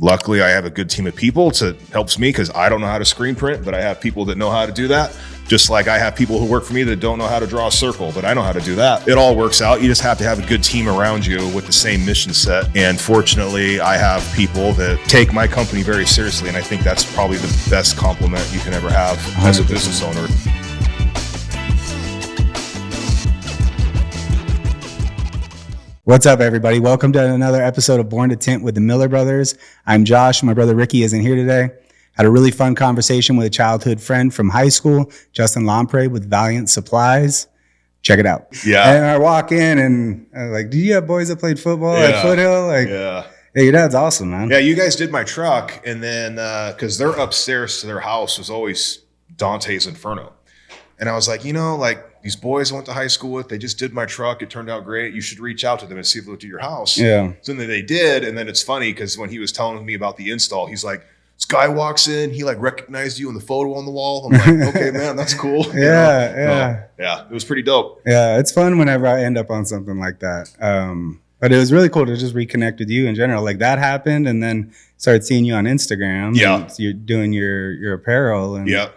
luckily I have a good team of people to helps me because I don't know how to screen print, but I have people that know how to do that. Just like I have people who work for me that don't know how to draw a circle, but I know how to do that. It all works out. You just have to have a good team around you with the same mission set. And fortunately, I have people that take my company very seriously. And I think that's probably the best compliment you can ever have 100%. As a business owner. What's up, everybody? Welcome to another episode of Born to Tint with the Miller Brothers. I'm Josh. My brother Ricky isn't here today. Had a really fun conversation with a childhood friend from high school, Justin Lomprey with Valiant Supplies. Check it out. Yeah. And I walk in and I was like, do you have boys that played football at Foothill? Like, yeah. Hey, your dad's awesome, man. Yeah, you guys did my truck. And then, because they're upstairs to their house was always Dante's Inferno. And I was like, these boys I went to high school with, they just did my truck. It turned out great. You should reach out to them and see if they'll do your house. Yeah. So then they did. And then it's funny because when he was telling me about the install, he's like, this guy walks in, he like recognized you in the photo on the wall. I'm like, okay, man, that's cool. Yeah. Yeah, it was pretty dope. Yeah, it's fun whenever I end up on something like that. But it was really cool to just reconnect with you in general. Like that happened and then started seeing you on Instagram. Yeah. So you're doing your apparel. And yeah.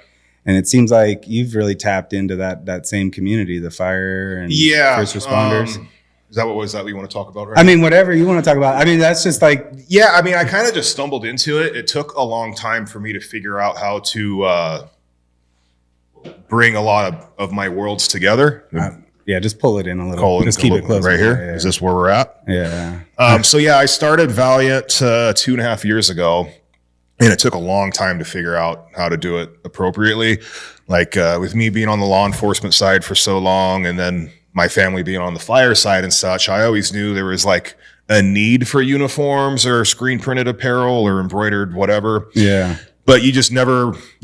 And it seems like you've really tapped into that same community, the fire and first responders. Is that what you want to talk about right now? I mean, whatever you want to talk about. I mean, that's just like... Yeah, I mean, I kind of just stumbled into it. It took a long time for me to figure out how to bring a lot of my worlds together. Yeah, just pull it in a little. Just keep it close. Right here? Yeah. Is this where we're at? Yeah. So yeah, I started Valiant 2.5 years ago. And it took a long time to figure out how to do it appropriately. Like with me being on the law enforcement side for so long and then my family being on the fire side and such, I always knew there was like a need for uniforms or screen printed apparel or embroidered whatever. Yeah. But you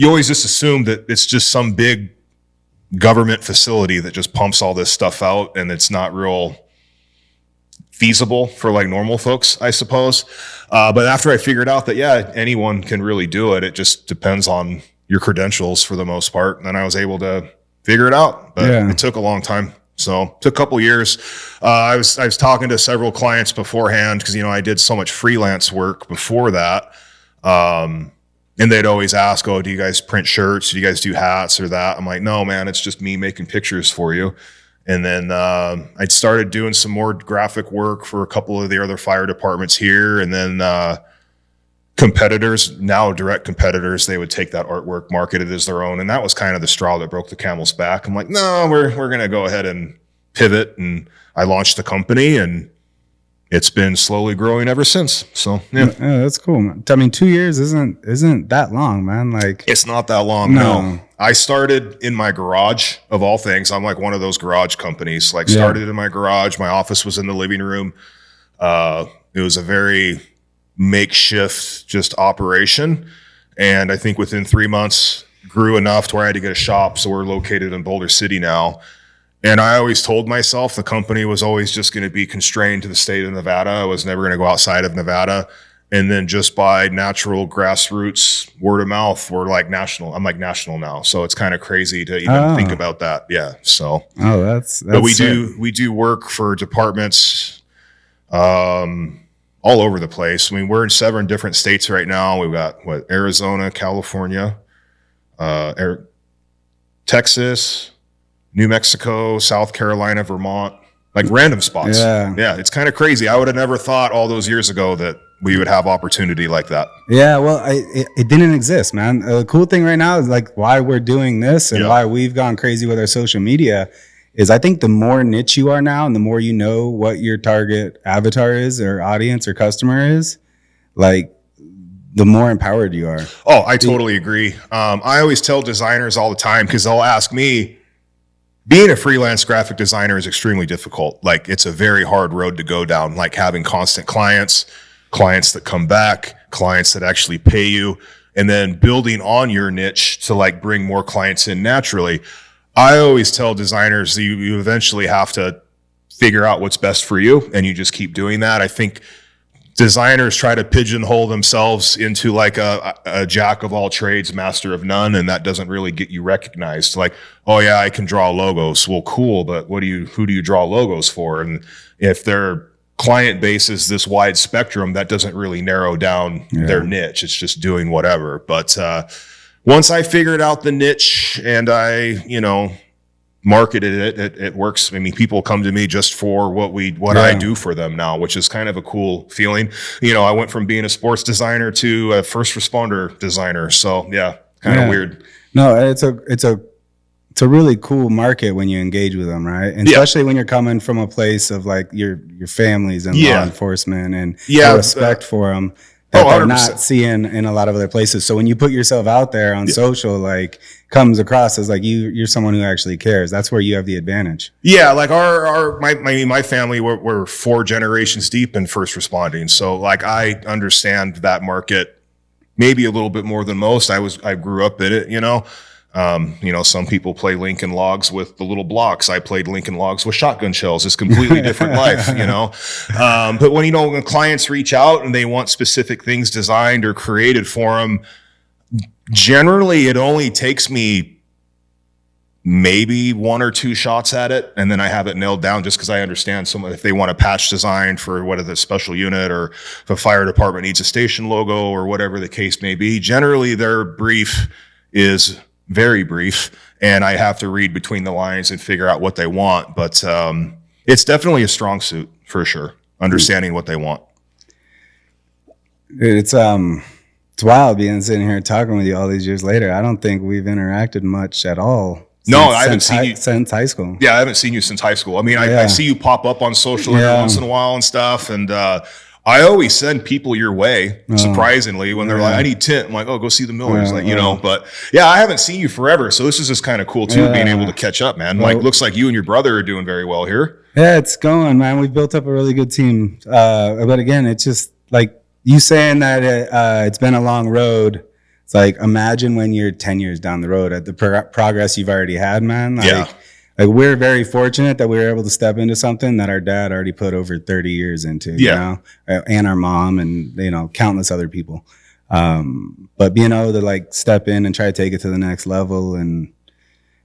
always just assume that it's just some big government facility that just pumps all this stuff out and it's not real feasible for like normal folks, I suppose. But after I figured out that, yeah, anyone can really do it. It just depends on your credentials for the most part. And then I was able to figure it out, but It took a long time. So it took a couple years. I was talking to several clients beforehand because, I did so much freelance work before that. And they'd always ask, oh, do you guys print shirts? Do you guys do hats or that? I'm like, no, man, it's just me making pictures for you. And then I started doing some more graphic work for a couple of the other fire departments here. And then direct competitors, they would take that artwork, market it as their own. And that was kind of the straw that broke the camel's back. I'm like, no, we're going to go ahead and pivot. And I launched the company and it's been slowly growing ever since. So, yeah. That's cool, man. I mean, 2 years isn't that long, man. Like, it's not that long. No. I started in my garage of all things. I'm like one of those garage companies, started in my garage. My office was in the living room. It was a very makeshift just operation. And I think within 3 months grew enough to where I had to get a shop. So we're located in Boulder City now. And I always told myself the company was always just going to be constrained to the state of Nevada. I was never going to go outside of Nevada. And then just by natural grassroots word of mouth, we're like national. I'm like national now. So it's kind of crazy to even think about that. Yeah. So, that's but we do work for departments, all over the place. I mean, we're in 7 different states right now. We've got Arizona, California, Texas, New Mexico, South Carolina, Vermont, like random spots. Yeah. It's kind of crazy. I would have never thought all those years ago that we would have opportunity like that. Yeah. Well, it didn't exist, man. The cool thing right now is like why we're doing this and why we've gone crazy with our social media is I think the more niche you are now and the more you know what your target avatar is or audience or customer is, like the more empowered you are. Oh, I totally agree. I always tell designers all the time because they'll ask me, being a freelance graphic designer is extremely difficult. Like it's a very hard road to go down, like having constant clients that come back, clients that actually pay you, and then building on your niche to like bring more clients in naturally. I always tell designers that you eventually have to figure out what's best for you and you just keep doing that. I think designers try to pigeonhole themselves into like a jack of all trades, master of none, and that doesn't really get you recognized. Like, oh yeah, I can draw logos. Well, cool, but who do you draw logos for? And if they're client base is this wide spectrum that doesn't really narrow down their niche. It's just doing whatever. But once I figured out the niche and I, marketed it works. I mean, people come to me just for what I do for them now, which is kind of a cool feeling. I went from being a sports designer to a first responder designer. So yeah, kind of weird. No, it's a really cool market when you engage with them, right? And especially when you're coming from a place of like your families and law enforcement and respect for them that they're not seeing in a lot of other places. So when you put yourself out there on social, like comes across as like you're someone who actually cares. That's where you have the advantage. Yeah, like my family, we're 4 generations deep in first responding. So like I understand that market maybe a little bit more than most. I grew up in it, some people play Lincoln Logs with the little blocks. I played Lincoln Logs with shotgun shells. It's completely different life, But when clients reach out and they want specific things designed or created for them, generally it only takes me maybe 1 or 2 shots at it, and then I have it nailed down just because I understand if they want a patch design for whether it's a special unit or if a fire department needs a station logo or whatever the case may be. Generally, their brief is very brief, and I have to read between the lines and figure out what they want. But it's definitely a strong suit for sure, understanding what they want. It's wild being sitting here talking with you all these years later. I don't think we've interacted much at all. I haven't seen you since high school. Yeah, I haven't seen you since high school. I mean, I see you pop up on social every once in a while and stuff, and I always send people your way, surprisingly, when they're like, I need tint. I'm like, go see the Millers, but yeah, I haven't seen you forever. So this is just kind of cool too, being able to catch up, man. Like, looks like you and your brother are doing very well here. Yeah, it's going, man. We've built up a really good team. But again, it's just like you saying that it's been a long road. It's like, imagine when you're 10 years down the road at the progress you've already had, man. Like we're very fortunate that we were able to step into something that our dad already put over 30 years into, and our mom and, countless other people. But being able to like step in and try to take it to the next level and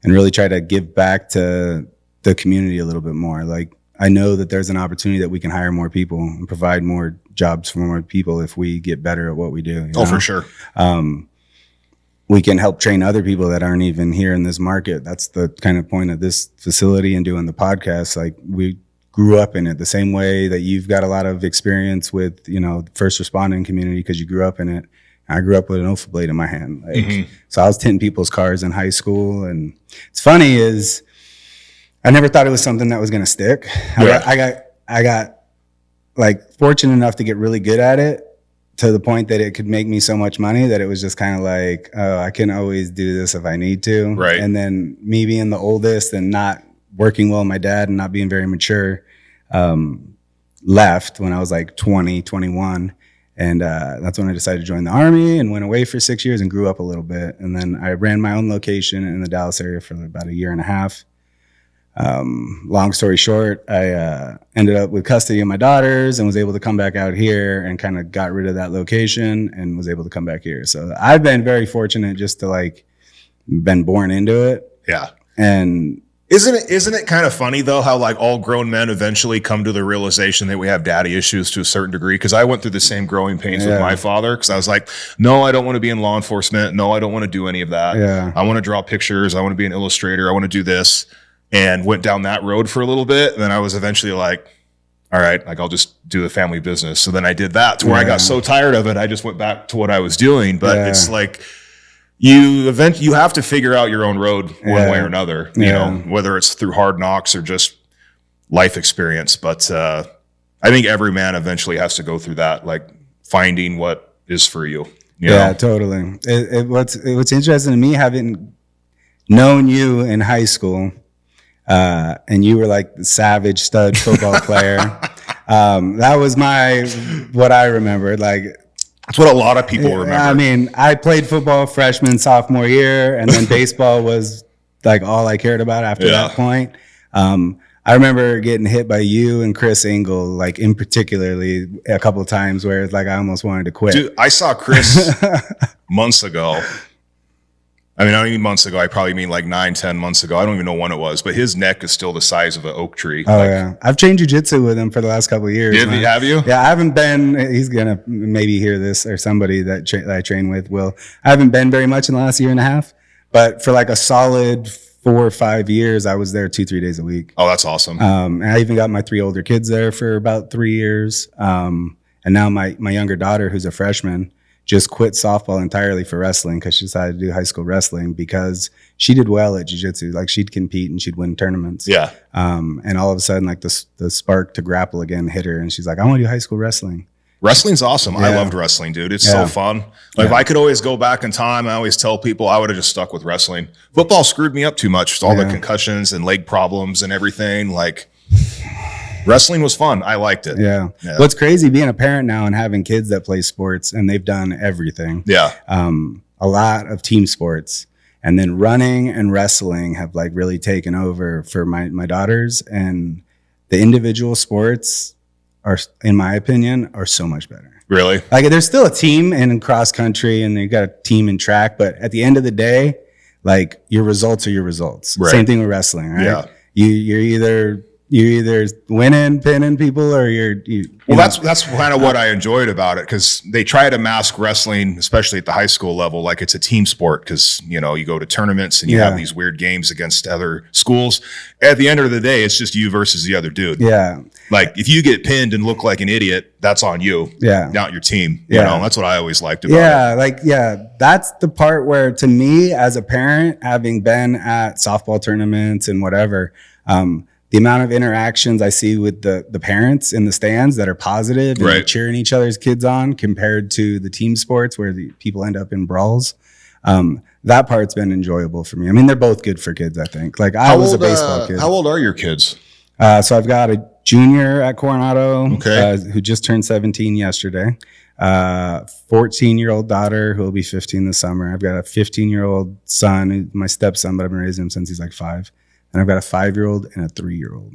really try to give back to the community a little bit more. Like I know that there's an opportunity that we can hire more people and provide more jobs for more people if we get better at what we do. For sure. We can help train other people that aren't even here in this market. That's the kind of point of this facility and doing the podcast. Like we grew up in it the same way that you've got a lot of experience with, first responding community because you grew up in it. I grew up with an OFA blade in my hand. So I was tinting people's cars in high school. And it's funny is I never thought it was something that was going to stick. I got like fortunate enough to get really good at it, to the point that it could make me so much money that it was just kind of like, I can always do this if I need to. Right. And then me being the oldest and not working well with my dad and not being very mature, left when I was like 20, 21. And that's when I decided to join the Army and went away for 6 years and grew up a little bit. And then I ran my own location in the Dallas area for about 1.5 years. Long story short, I ended up with custody of my daughters and was able to come back out here and kind of got rid of that location and was able to come back here. So I've been very fortunate just to like been born into it. Yeah. And isn't it kind of funny though how like all grown men eventually come to the realization that we have daddy issues to a certain degree? Because I went through the same growing pains with my father, because I was like, no, I don't want to be in law enforcement. No, I don't want to do any of that. Yeah. I want to draw pictures. I want to be an illustrator. I want to do this. And went down that road for a little bit. And then I was eventually like, all right, like I'll just do the family business. So then I did that to where I got so tired of it, I just went back to what I was doing. But it's like you have to figure out your own road one way or another, you know, whether it's through hard knocks or just life experience. But I think every man eventually has to go through that, like finding what is for you. You know? Totally. What's interesting to me, having known you in high school, and you were like the savage stud football player. That was what I remembered. Like, that's what a lot of people remember. I mean, I played football freshman, sophomore year, and then baseball was like all I cared about after that point. I remember getting hit by you and Chris Engel, like in particularly a couple of times where it's like I almost wanted to quit. Dude, I saw Chris months ago. I mean, I don't mean months ago. I probably mean like 9, 10 months ago. I don't even know when it was, but his neck is still the size of an oak tree. Oh yeah, I've trained jujitsu with him for the last couple of years. Have you? Yeah, I haven't been. He's gonna maybe hear this, or somebody that I train with will. I haven't been very much in the last year and a half, but for like a solid 4 or 5 years, I was there 2-3 days a week. Oh, that's awesome. And I even got my 3 older kids there for about 3 years. And now my younger daughter, who's a freshman, just quit softball entirely for wrestling because she decided to do high school wrestling because she did well at jiu-jitsu. Like she'd compete and she'd win tournaments. Yeah. And all of a sudden, like the spark to grapple again hit her, and she's like, I want to do high school wrestling. Wrestling's awesome. Yeah. I loved wrestling, dude. It's so fun. Like if I could always go back in time, I always tell people I would have just stuck with wrestling. Football screwed me up too much. All the concussions and leg problems and everything. Like wrestling was fun. I liked it. Yeah. What's crazy being a parent now and having kids that play sports and they've done everything. Yeah. A lot of team sports, and then running and wrestling have like really taken over for my daughters, and the individual sports are, in my opinion, are so much better. Really? Like there's still a team in cross country and you got a team in track, but at the end of the day, like your results are your results. Right. Same thing with wrestling, right? Yeah. You're either winning, pinning people, or that's kind of what I enjoyed about it, because they try to mask wrestling, especially at the high school level, like it's a team sport, because you go to tournaments and you have these weird games against other schools. At the end of the day, it's just you versus the other dude. Yeah. Like if you get pinned and look like an idiot, that's on you. Yeah. Not your team. You know, that's what I always liked about it. That's the part where, to me, as a parent, having been at softball tournaments and whatever, the amount of interactions I see with the parents in the stands that are positive and cheering each other's kids on, compared to the team sports where the people end up in brawls. That part's been enjoyable for me. I mean, they're both good for kids, I think. Like I was a baseball kid. How old are your kids? So I've got a junior at Coronado who just turned 17 yesterday. 14-year-old daughter who will be 15 this summer. I've got a 15-year-old son, my stepson, but I've been raising him since he's like 5. And I've got a 5-year-old and a 3-year-old.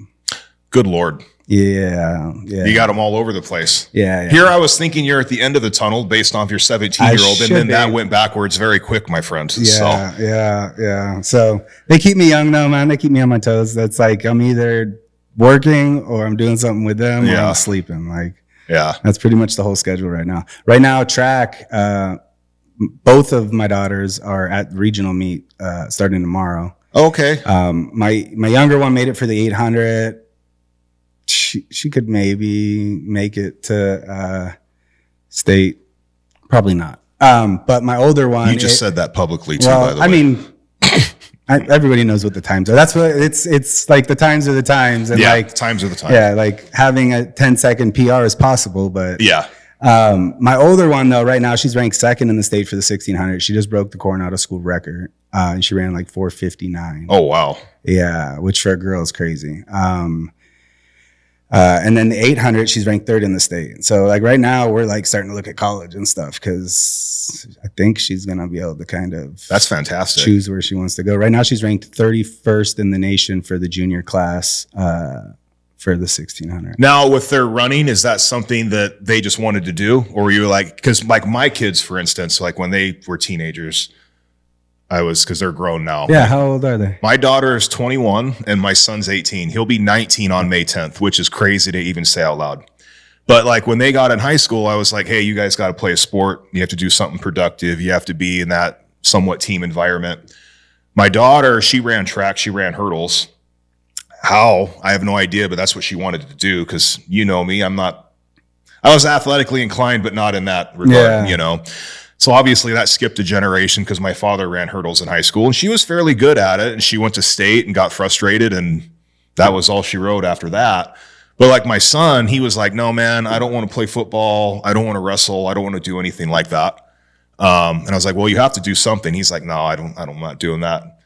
Good Lord. Yeah. You got them all over the place. Yeah. Here I was thinking you're at the end of the tunnel based off your 17-year-old, and then that went backwards very quick, my friend. Yeah. So they keep me young though, man. They keep me on my toes. That's like I'm either working or I'm doing something with them or I'm sleeping. Like, that's pretty much the whole schedule right now. Right now, track, both of my daughters are at regional meet starting tomorrow. Okay. My younger one made it for the 800. She could maybe make it to state, probably not. But my older one, you just said that publicly too. By the way, I mean, everybody knows what the times are. That's what it's like. The times are the times, and times are the times. Yeah, like having a 10-second PR is possible, but my older one though, right now she's ranked 2nd in the state for the 1600. She just broke the Coronado school record, and she ran like 4:59. Oh wow! Yeah, which for a girl is crazy. And then the 800, she's ranked 3rd in the state. So like right now we're like starting to look at college and stuff, because I think she's going to be able to kind of that's fantastic choose where she wants to go. Right now she's ranked 31st in the nation for the junior class for the 1600. Now with their running, is that something that they just wanted to do? Or were you like, because like my kids, for instance, like when they were teenagers, because they're grown now. Yeah, how old are they? My daughter is 21 and my son's 18. He'll be 19 on May 10th, which is crazy to even say out loud. But like when they got in high school, I was like, hey, you guys got to play a sport. You have to do something productive. You have to be in that somewhat team environment. My daughter, she ran track, she ran hurdles. How? I have no idea, but that's what she wanted to do, because you know me, I was athletically inclined, but not in that regard, So obviously that skipped a generation, because my father ran hurdles in high school and she was fairly good at it, and she went to state and got frustrated, and that was all she wrote after that. But like my son, he was like, no, man, I don't want to play football. I don't want to wrestle. I don't want to do anything like that. And I was like, well, you have to do something. He's like, no, I'm not doing that.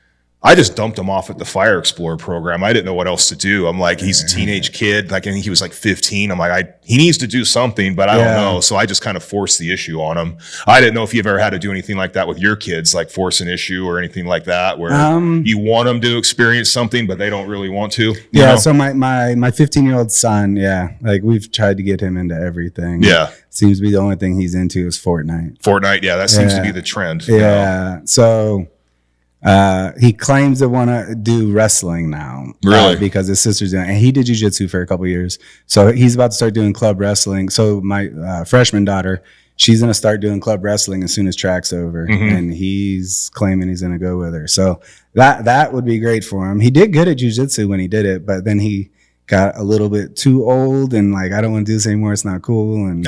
I just dumped him off at the Fire Explorer program. I didn't know what else to do. I'm like, he's a teenage kid. Like, I think he was like 15. I'm like, he needs to do something, but I don't know. So I just kind of forced the issue on him. I didn't know if you've ever had to do anything like that with your kids, like force an issue or anything like that, where you want them to experience something, but they don't really want to. You know? So my 15-year-old son, like we've tried to get him into everything. Yeah. Seems to be the only thing he's into is Fortnite. Yeah, that seems to be the trend. Yeah. So He claims to want to do wrestling now. Really? Because his sister's doing it. And he did jiu-jitsu for a couple years. So he's about to start doing club wrestling. So my freshman daughter, she's going to start doing club wrestling as soon as track's over. And he's claiming he's going to go with her. So that would be great for him. He did good at jiu-jitsu when he did it, but then he got a little bit too old and like, I don't want to do this anymore. It's not cool. And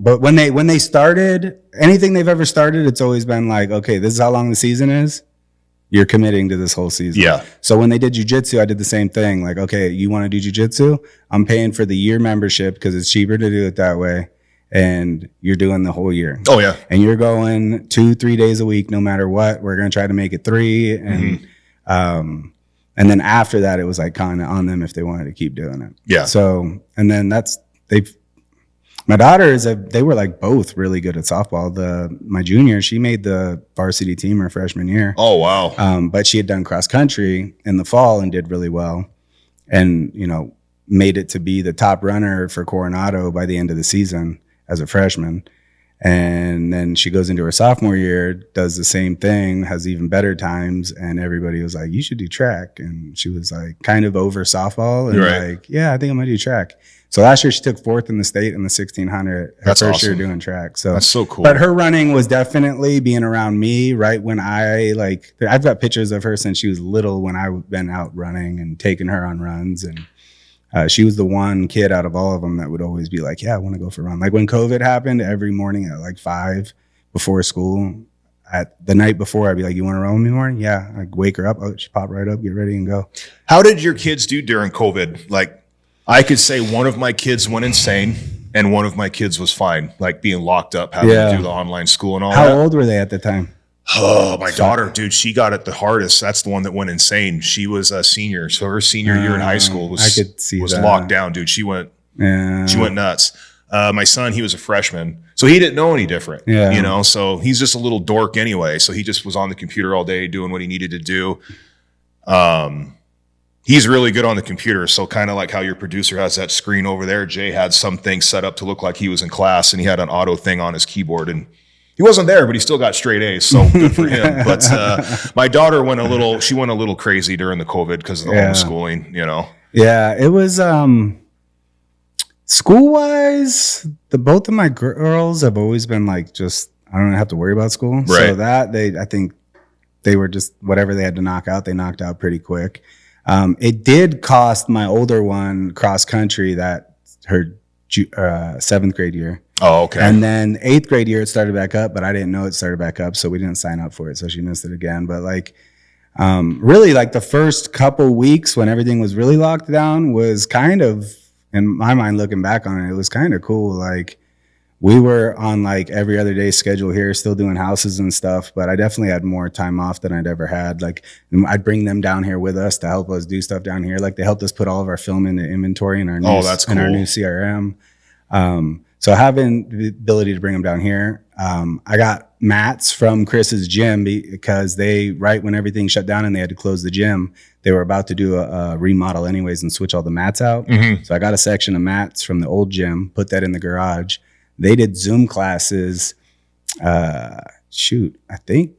but when they started, anything they've ever started, it's always been like, okay, this is how long the season is. You're committing to this whole season. Yeah. So when they did jujitsu, I did the same thing. Like, okay, you want to do jujitsu? I'm paying for the year membership because it's cheaper to do it that way. And you're doing the whole year. Oh yeah. And you're going 2-3 days a week, no matter what. We're going to try to make it 3. And then after that, it was like kind of on them if they wanted to keep doing it. Yeah. So, and then my daughters, they were like both really good at softball. My junior, she made the varsity team her freshman year. Oh, wow. But she had done cross country in the fall and did really well. And, made it to be the top runner for Coronado by the end of the season as a freshman. And then she goes into her sophomore year, does the same thing, has even better times. And everybody was like, you should do track. And she was like kind of over softball. And like, yeah, I think I'm going to do track. So last year she took 4th in the state in the 1600. That's her first awesome. year doing track. So that's so cool. But her running was definitely being around me right when I've got pictures of her since she was little when I've been out running and taking her on runs. And she was the one kid out of all of them that would always be like, yeah, I want to go for a run. Like when COVID happened, every morning at like 5 before school, at the night before, I'd be like, you want to run with me morning? Yeah. I'd wake her up. Oh, she pop right up, get ready and go. How did your kids do during COVID? Like, I could say one of my kids went insane and one of my kids was fine, like being locked up, having to do the online school and all How that. old were they at the time? Oh, my daughter, dude, she got it the hardest. That's the one that went insane. She was a senior. So her senior year in high school was locked down, dude. She went nuts. My son, he was a freshman, so he didn't know any different, so he's just a little dork anyway. So he just was on the computer all day doing what he needed to do. He's really good on the computer. So kind of like how your producer has that screen over there, Jay had something set up to look like he was in class and he had an auto thing on his keyboard and he wasn't there, but he still got straight A's. So good for him. But my daughter went a little crazy during the COVID because of the homeschooling, Yeah, it was school-wise, both of my girls have always been like just I don't have to worry about school. Right. So that I think they were just whatever they had to knock out, they knocked out pretty quick. It did cost my older one cross country that her 7th grade year. Oh, okay. And then 8th grade year, it started back up, but I didn't know it started back up. So we didn't sign up for it. So she missed it again. But like, really like the first couple weeks when everything was really locked down was kind of, in my mind, looking back on it, it was kind of cool. Like we were on like every other day schedule here, still doing houses and stuff, but I definitely had more time off than I'd ever had. Like I'd bring them down here with us to help us do stuff down here. Like they helped us put all of our film into inventory in our new, that's cool. in our new CRM. So having the ability to bring them down here, I got mats from Chris's gym because right when everything shut down and they had to close the gym, they were about to do a remodel anyways and switch all the mats out. So I got a section of mats from the old gym, put that in the garage. They did Zoom classes. I think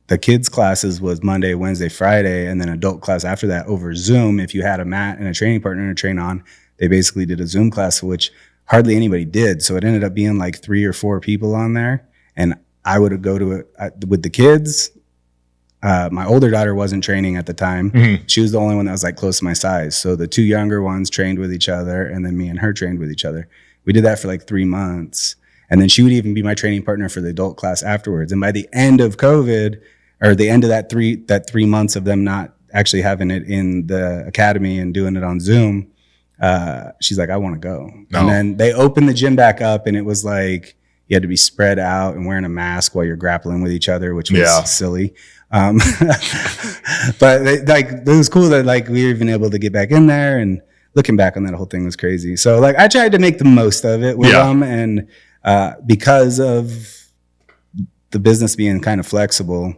the kids classes was Monday, Wednesday, Friday, and then adult class after that over Zoom. If you had a mat and a training partner to train on, they basically did a Zoom class, which hardly anybody did. So it ended up being like 3 or 4 people on there. And I would go to it with the kids. My older daughter wasn't training at the time. She was the only one that was like close to my size. So the 2 younger ones trained with each other and then me and her trained with each other. We did that for like 3 months. And then she would even be my training partner for the adult class afterwards. And by the end of COVID, or the end of that 3 months of them not actually having it in the academy and doing it on Zoom, she's like, I want to go. No. And then they opened the gym back up and it was like, you had to be spread out and wearing a mask while you're grappling with each other, which was silly. But it was cool that like we were even able to get back in there, and looking back on that whole thing was crazy. So like I tried to make the most of it with them, and because of the business being kind of flexible,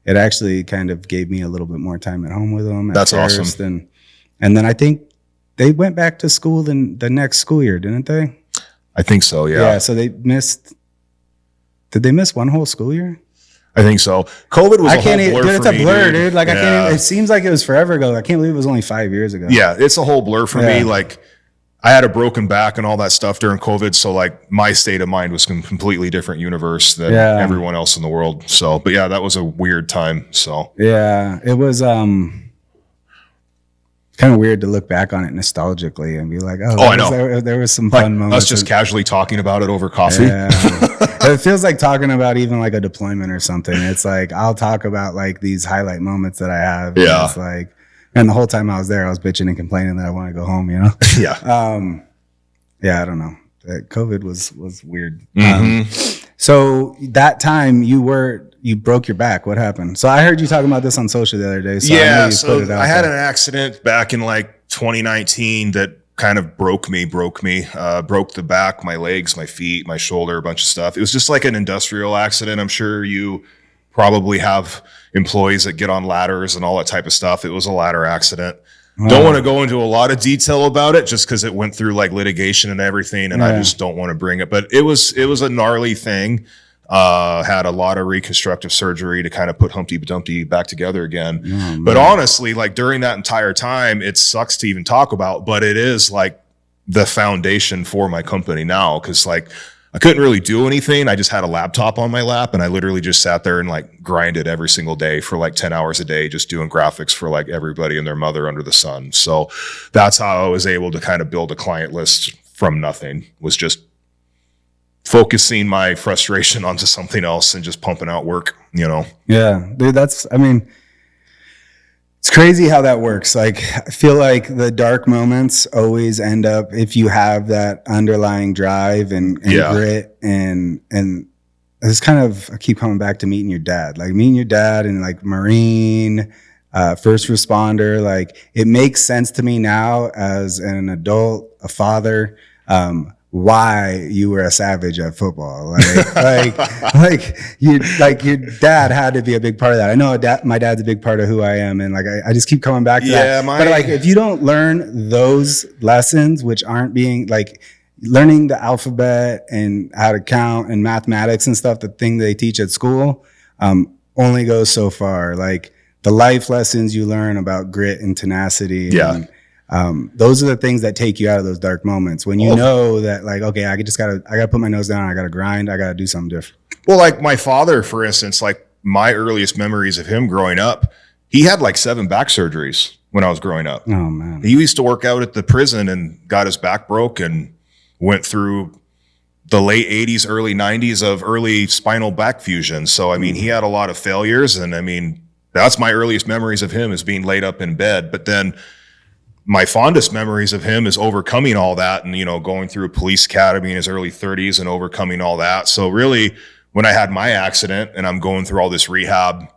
it actually kind of gave me a little bit more time at home with them. That's awesome. And then I think they went back to school the next school year, didn't they? I think so, yeah. Yeah, so did they miss one whole school year? I think so. COVID was I can't even, dude, it's a blur, dude. Like, I can't even, it seems like it was forever ago. I can't believe it was only 5 years ago. Yeah, it's a whole blur for me. Like, I had a broken back and all that stuff during COVID. So, like, my state of mind was a completely different universe than everyone else in the world. So, but yeah, that was a weird time. So, yeah, it was kind of weird to look back on it nostalgically and be like, I know. There was some fun moments. Us just casually talking about it over coffee. Yeah. It feels like talking about even like a deployment or something. It's like, I'll talk about like these highlight moments that I have. Yeah. It's like, and the whole time I was there, I was bitching and complaining that I want to go home, you know? Yeah. Yeah, I don't know. COVID was weird. So that time you broke your back. What happened? So I heard you talking about this on social the other day. So I had an accident back in like 2019 that kind of broke me, broke the back, my legs, my feet, my shoulder, a bunch of stuff. It was just like an industrial accident. I'm sure you probably have employees that get on ladders and all that type of stuff. It was a ladder accident. Don't want to go into a lot of detail about it just because it went through like litigation and everything, and I just don't want to bring it. But it was a gnarly thing. Had a lot of reconstructive surgery to kind of put Humpty Dumpty back together again. But honestly, like during that entire time, it sucks to even talk about, but it is like the foundation for my company now. Cause like I couldn't really do anything. I just had a laptop on my lap and I literally just sat there and like grinded every single day for like 10 hours a day, just doing graphics for like everybody and their mother under the sun. So that's how I was able to kind of build a client list from nothing, was just focusing my frustration onto something else and just pumping out work, you know? Yeah, dude, it's crazy how that works. Like, I feel like the dark moments always end up, if you have that underlying drive and grit and it's kind of, I keep coming back to meeting your dad, and like Marine, first responder. Like, it makes sense to me now as an adult, a father, why you were a savage at football. Like your dad had to be a big part of that. I know my dad's a big part of who I am. And like, I just keep coming back to that. But like, if you don't learn those lessons, which aren't being like learning the alphabet and how to count and mathematics and stuff, the thing they teach at school, only goes so far. Like the life lessons you learn about grit and tenacity. Those are the things that take you out of those dark moments when you know that, like, okay, I gotta put my nose down. I gotta grind. I gotta do something different. Well, like my father, for instance, like my earliest memories of him growing up, he had like 7 back surgeries when I was growing up. Oh man. He used to work out at the prison and got his back broke and went through the late 80s, early 90s of early spinal back fusion. So, I mean, he had a lot of failures. And I mean, that's my earliest memories of him, is being laid up in bed. But then my fondest memories of him is overcoming all that and, you know, going through a police academy in his early 30s and overcoming all that. So really, when I had my accident and I'm going through all this rehab,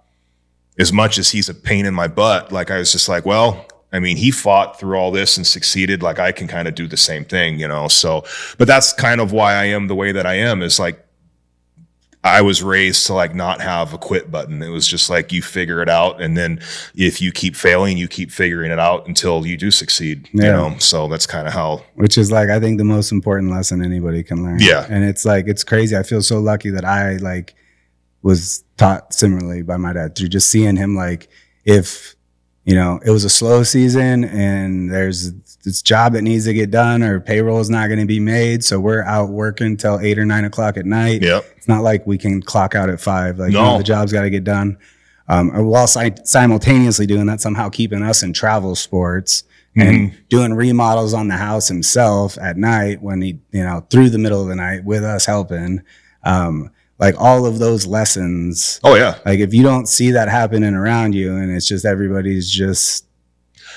as much as he's a pain in my butt, like I was just like, well, I mean, he fought through all this and succeeded. Like I can kind of do the same thing, you know? So, but that's kind of why I am the way that I am, is like, I was raised to like not have a quit button. It was just like, you figure it out. And then if you keep failing, you keep figuring it out until you do succeed, you know? So that's kind of how, which is like, I think the most important lesson anybody can learn. Yeah. And it's like, it's crazy. I feel so lucky that I like was taught similarly by my dad, through just seeing him, like, if, you know, it was a slow season and there's this job that needs to get done or payroll is not going to be made, so we're out working till 8 or 9 o'clock at night. It's not like we can clock out at 5. Like, you know, the job's got to get done. While simultaneously doing that, somehow keeping us in travel sports and doing remodels on the house himself at night when he, you know, through the middle of the night with us helping. Like all of those lessons. Like if you don't see that happening around you and it's just everybody's just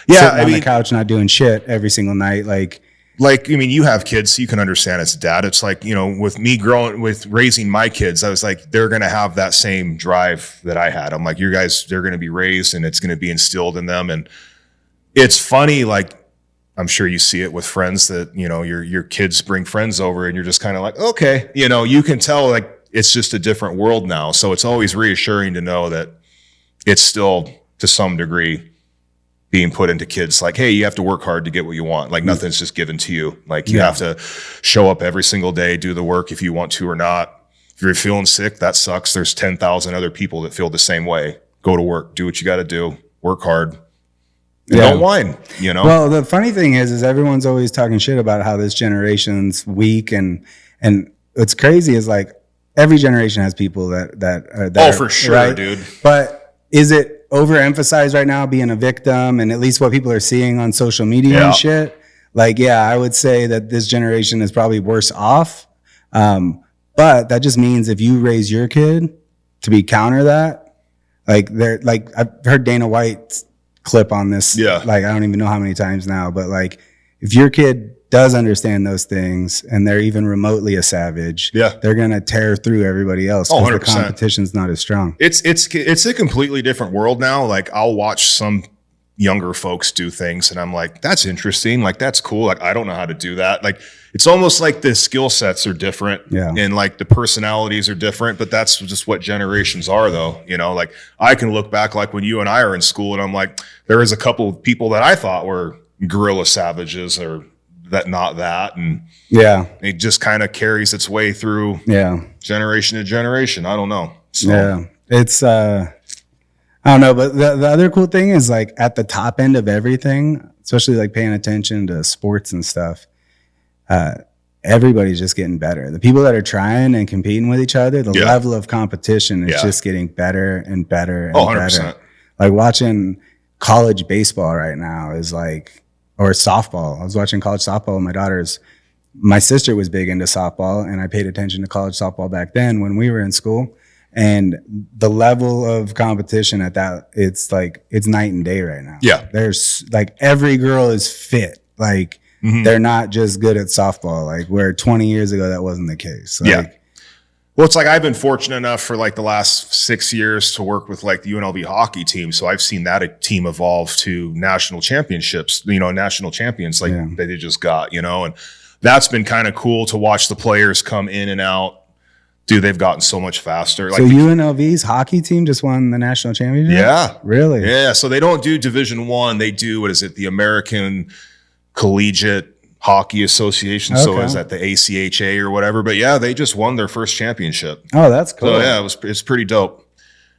sitting on the couch not doing shit every single night, like I mean, you have kids, so you can understand as a dad. It's like, you know, with me raising my kids, I was like, they're going to have that same drive that I had. I'm like, you guys, they're going to be raised and it's going to be instilled in them. And it's funny, like, I'm sure you see it with friends that, you know, your kids bring friends over and you're just kind of like, okay, you know, you can tell like it's just a different world now. So it's always reassuring to know that it's still to some degree being put into kids, like, hey, you have to work hard to get what you want. Like nothing's just given to you. Like you have to show up every single day, do the work if you want to or not, If you're feeling sick, that sucks. There's 10,000 other people that feel the same way. Go to work, do what you got to do, work hard. And don't whine, you know? Well, the funny thing is everyone's always talking shit about how this generation's weak, and what's crazy is like every generation has people that oh, for sure, right? Dude. But is it overemphasized right now being a victim, and at least what people are seeing on social media and shit? Like, yeah, I would say that this generation is probably worse off. But that just means if you raise your kid to be counter that, like I've heard Dana White's clip on this. Yeah. Like, I don't even know how many times now, but like if your kid does understand those things and they're even remotely a savage, they're going to tear through everybody else because the competition's not as strong. It's a completely different world now. Like I'll watch some younger folks do things and I'm like, that's interesting. Like, that's cool. Like, I don't know how to do that. Like, it's almost like the skill sets are different and like the personalities are different, but that's just what generations are though. You know, like I can look back like when you and I are in school and I'm like, there is a couple of people that I thought were guerrilla savages or not that. And it just kind of carries its way through generation to generation. I don't know. So. It's, I don't know, but the other cool thing is like at the top end of everything, especially like paying attention to sports and stuff, everybody's just getting better. The people that are trying and competing with each other, the level of competition is just getting better and better and 100%. better. Like watching college baseball right now is like, or softball. I was watching college softball with my sister was big into softball and I paid attention to college softball back then when we were in school. And the level of competition at that, it's like, it's night and day right now. Yeah. There's like every girl is fit. Like they're not just good at softball. Like where 20 years ago, that wasn't the case. Like, well, it's like I've been fortunate enough for like the last 6 years to work with like the UNLV hockey team. So I've seen that team evolve to national championships, you know, national champions like that they just got, you know, and that's been kind of cool to watch the players come in and out. Dude, they've gotten so much faster. So UNLV's hockey team just won the national championship? Yeah. Really? Yeah. So they don't do Division I. They do, what is it? The American Collegiate Hockey Association. Okay. So is that the ACHA or whatever? But yeah, they just won their first championship. Oh, that's cool. So yeah, it's pretty dope.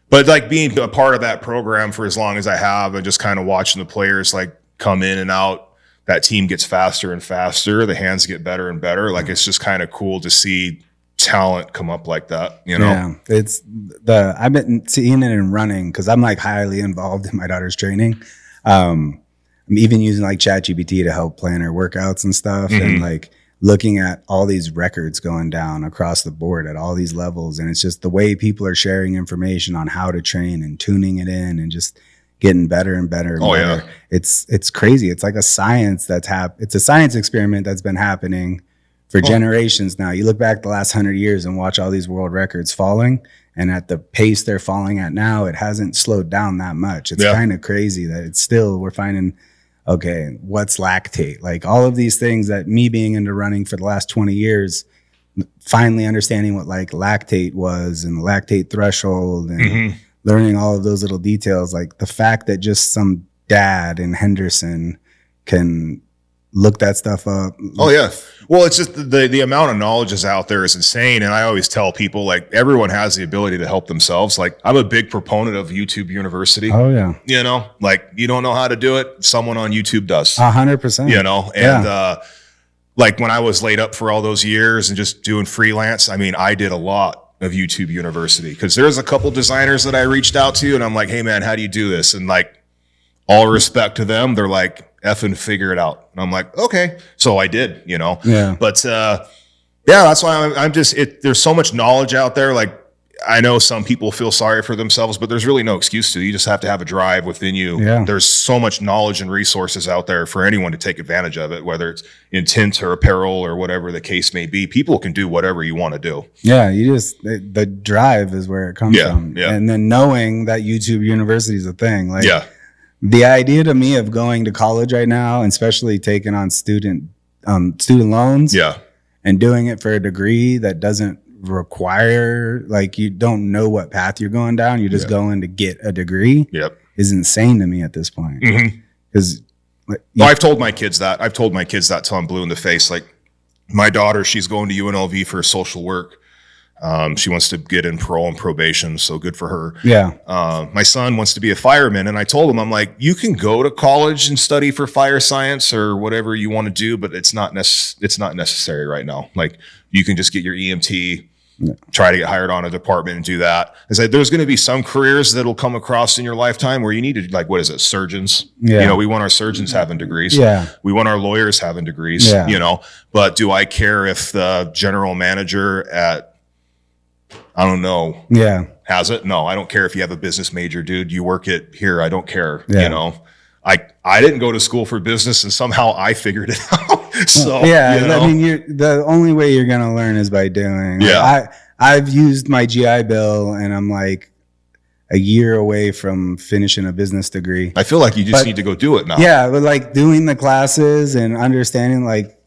But like being a part of that program for as long as I have and just kind of watching the players like come in and out, that team gets faster and faster. The hands get better and better. Like it's just kind of cool to see talent come up like that, you know? Yeah, I've been seeing it in running because I'm like highly involved in my daughter's training. I'm even using like ChatGPT to help plan her workouts and stuff, and like looking at all these records going down across the board at all these levels. And it's just the way people are sharing information on how to train and tuning it in and just getting better and better and better. Yeah. It's crazy. It's like a science it's a science experiment that's been happening for generations now. You look back the last 100 years and watch all these world records falling, and at the pace they're falling at now, it hasn't slowed down that much. It's kind of crazy that it's still, we're finding, okay, what's lactate? Like all of these things that me being into running for the last 20 years, finally understanding what like lactate was and the lactate threshold and learning all of those little details. Like the fact that just some dad in Henderson can look that stuff up. Oh yeah. Well, it's just the amount of knowledge is out there is insane. And I always tell people like everyone has the ability to help themselves. Like I'm a big proponent of YouTube University. Oh yeah. You know, like you don't know how to do it. Someone on YouTube does. 100%. You know, and like when I was laid up for all those years and just doing freelance, I mean, I did a lot of YouTube University because there's a couple designers that I reached out to and I'm like, hey man, how do you do this? And like all respect to them, they're like, effing figure it out. And I'm like, okay. So I did, you know? Yeah. But that's why I'm just, there's so much knowledge out there. Like I know some people feel sorry for themselves, but there's really no excuse to. You just have to have a drive within you. Yeah. There's so much knowledge and resources out there for anyone to take advantage of it, whether it's in tint or apparel or whatever the case may be. People can do whatever you want to do. Yeah. You just, the drive is where it comes from. Yeah. And then knowing that YouTube University is a thing. Like, the idea to me of going to college right now, and especially taking on student loans, and doing it for a degree that doesn't require, like you don't know what path you're going down, you're just going to get a degree, is insane to me at this point. Because I've told my kids that. I've told my kids that till I'm blue in the face. Like my daughter, she's going to UNLV for social work. She wants to get in parole and probation, so good for her. Yeah. My son wants to be a fireman, and I told him, I'm like, you can go to college and study for fire science or whatever you want to do, but it's not necessary right now. Like, you can just get your EMT, try to get hired on a department and do that. I said, there's going to be some careers that'll come across in your lifetime where you need to, like, what is it, surgeons? Yeah. You know, we want our surgeons having degrees. Yeah. We want our lawyers having degrees. Yeah. You know, but do I care if the general manager at, I don't know, Yeah. has it? No, I don't care if you have a business major, dude. You work it here. I don't care. Yeah. You know, I didn't go to school for business, and somehow I figured it out. So yeah, you know? I mean, the only way you're gonna learn is by doing. Yeah. Like, I've used my GI Bill, and I'm like a year away from finishing a business degree. I feel like you just need to go do it now. Yeah, but like doing the classes and understanding, like,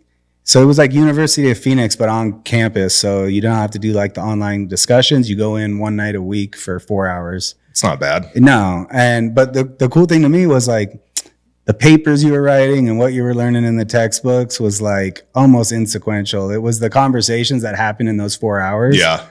so it was like University of Phoenix, but on campus. So you don't have to do like the online discussions. You go in one night a week for 4 hours. It's not bad. No, but the cool thing to me was like the papers you were writing and what you were learning in the textbooks was like almost insequential. It was the conversations that happened in those 4 hours. Yeah.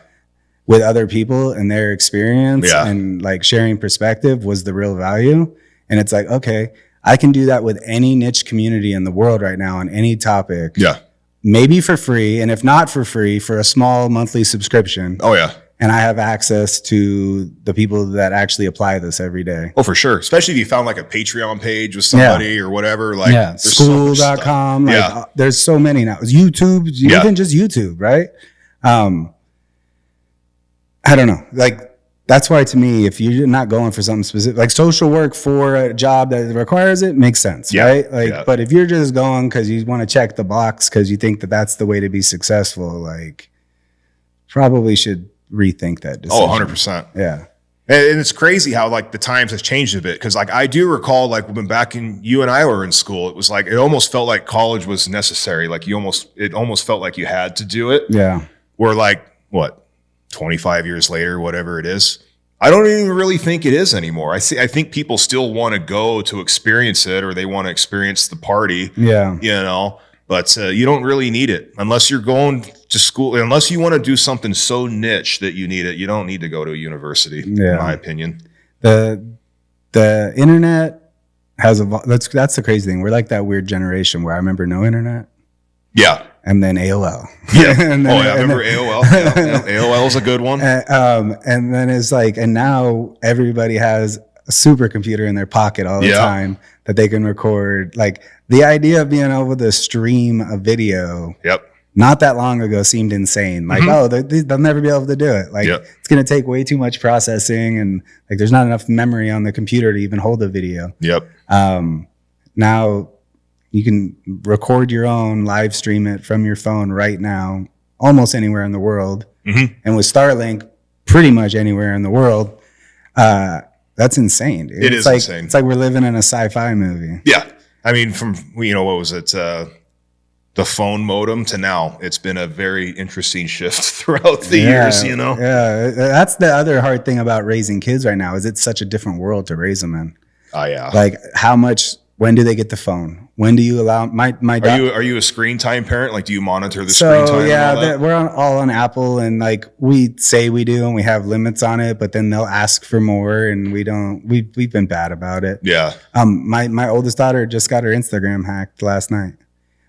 With other people and their experience, Yeah. and like sharing perspective was the real value. And it's like, okay, I can do that with any niche community in the world right now on any topic. Yeah. Maybe for free. And if not for free, for a small monthly subscription. Oh, yeah. And I have access to the people that actually apply this every day. Oh, for sure. Especially if you found like a Patreon page with somebody or whatever. Like, yeah, there's so much stuff. school.com. Like, Yeah. there's so many now. YouTube, even just YouTube, right? I don't know. Like, that's why to me, if you're not going for something specific, like social work for a job that requires it, makes sense, right? Like, but if you're just going because you want to check the box because you think that that's the way to be successful, like, probably should rethink that decision. Oh, 100%. Yeah. And it's crazy how like the times have changed a bit. Cause like I do recall like when back in you and I were in school, it was like, it almost felt like college was necessary. Like it almost felt like you had to do it. Yeah. Where like, what, 25 years later, whatever it is, I don't even really think it is anymore. I think people still want to go to experience it, or they want to experience the party. Yeah. You know, but you don't really need it unless you're going to school, unless you want to do something so niche that you need it. You don't need to go to a university, in my opinion. The internet has that's the crazy thing. We're like that weird generation where I remember no internet. Yeah. And then AOL. Yeah. I remember AOL. AOL is a good one. And then it's like, and now everybody has a supercomputer in their pocket all the time that they can record. Like, the idea of being able to stream a video not that long ago seemed insane. Like, they'll never be able to do it. Like, it's going to take way too much processing, and like there's not enough memory on the computer to even hold a video. Now you can record your own, live stream it from your phone right now, almost anywhere in the world. And with Starlink, pretty much anywhere in the world. That's insane. Dude. It is like, insane. It's like we're living in a sci-fi movie. Yeah. I mean, from, what was it? The phone modem to now, it's been a very interesting shift throughout the years, you know? Yeah. That's the other hard thing about raising kids right now, is it's such a different world to raise them in. Oh, yeah. Like, when do they get the phone? When do you allow my Are you a screen time parent? Like, do you monitor the screen time? Yeah, we're all on Apple, and like we say we do, and we have limits on it, but then they'll ask for more, and we don't. We've been bad about it. Yeah. My oldest daughter just got her Instagram hacked last night.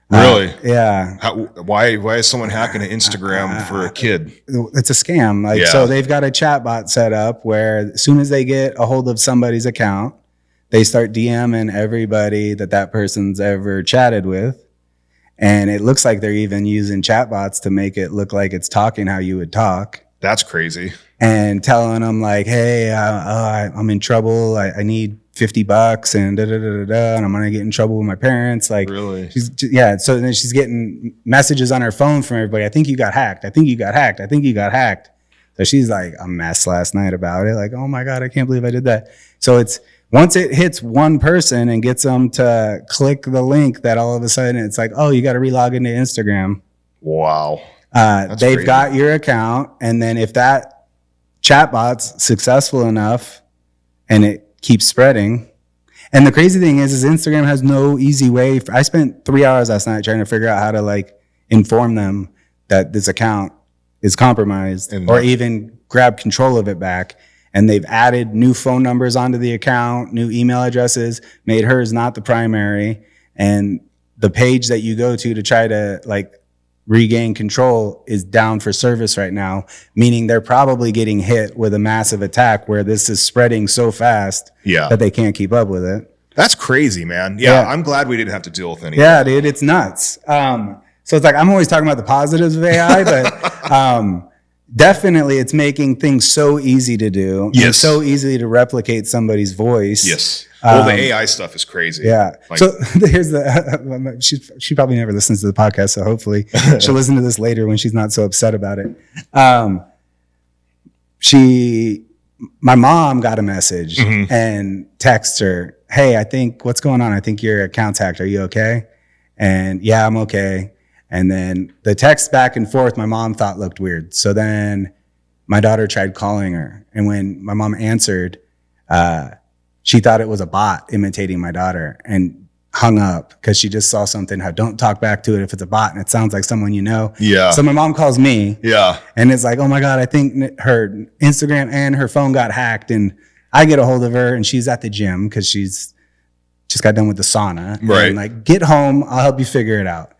Really? Yeah. Why is someone hacking an Instagram for a kid? It's a scam. Like, so they've got a chat bot set up where as soon as they get a hold of somebody's account, they start DMing everybody that person's ever chatted with. And it looks like they're even using chatbots to make it look like it's talking how you would talk. That's crazy. And telling them like, hey, I'm in trouble. I need $50 and and I'm going to get in trouble with my parents. Like, really? So then she's getting messages on her phone from everybody. I think you got hacked. I think you got hacked. I think you got hacked. So she's like a mess last night about it. Like, oh my God, I can't believe I did that. So it's, once it hits one person and gets them to click the link, that all of a sudden it's like, oh, you got to relog into Instagram. Wow. They've crazy. Got your account. And then if that chatbot's successful enough and it keeps spreading. And the crazy thing is Instagram has no easy way. I spent 3 hours last night trying to figure out how to like inform them that this account is compromised And or even grab control of it back. And they've added new phone numbers onto the account, new email addresses, made hers not the primary. And the page that you go to try to like regain control is down for service right now, meaning they're probably getting hit with a massive attack where this is spreading so fast that they can't keep up with it. That's crazy, man. Yeah, I'm glad we didn't have to deal with anything. Yeah, dude, it's nuts. So it's like I'm always talking about the positives of AI, but definitely it's making things so easy to do. Yes. And so easy to replicate somebody's voice. Yes. Well, the AI stuff is crazy. Yeah. Like, so here's the, she probably never listens to the podcast, so hopefully she'll listen to this later when she's not so upset about it. My mom got a message and texted her, hey, what's going on? I think your account's hacked. Are you okay? And yeah, I'm okay. And then the text back and forth, my mom thought looked weird. So then my daughter tried calling her. And when my mom answered, she thought it was a bot imitating my daughter and hung up because she just saw something. Don't talk back to it if it's a bot and it sounds like someone you know. Yeah. So my mom calls me. Yeah. And it's like, oh my God, I think her Instagram and her phone got hacked. And I get a hold of her and she's at the gym because she's just got done with the sauna. Right. And like, get home, I'll help you figure it out.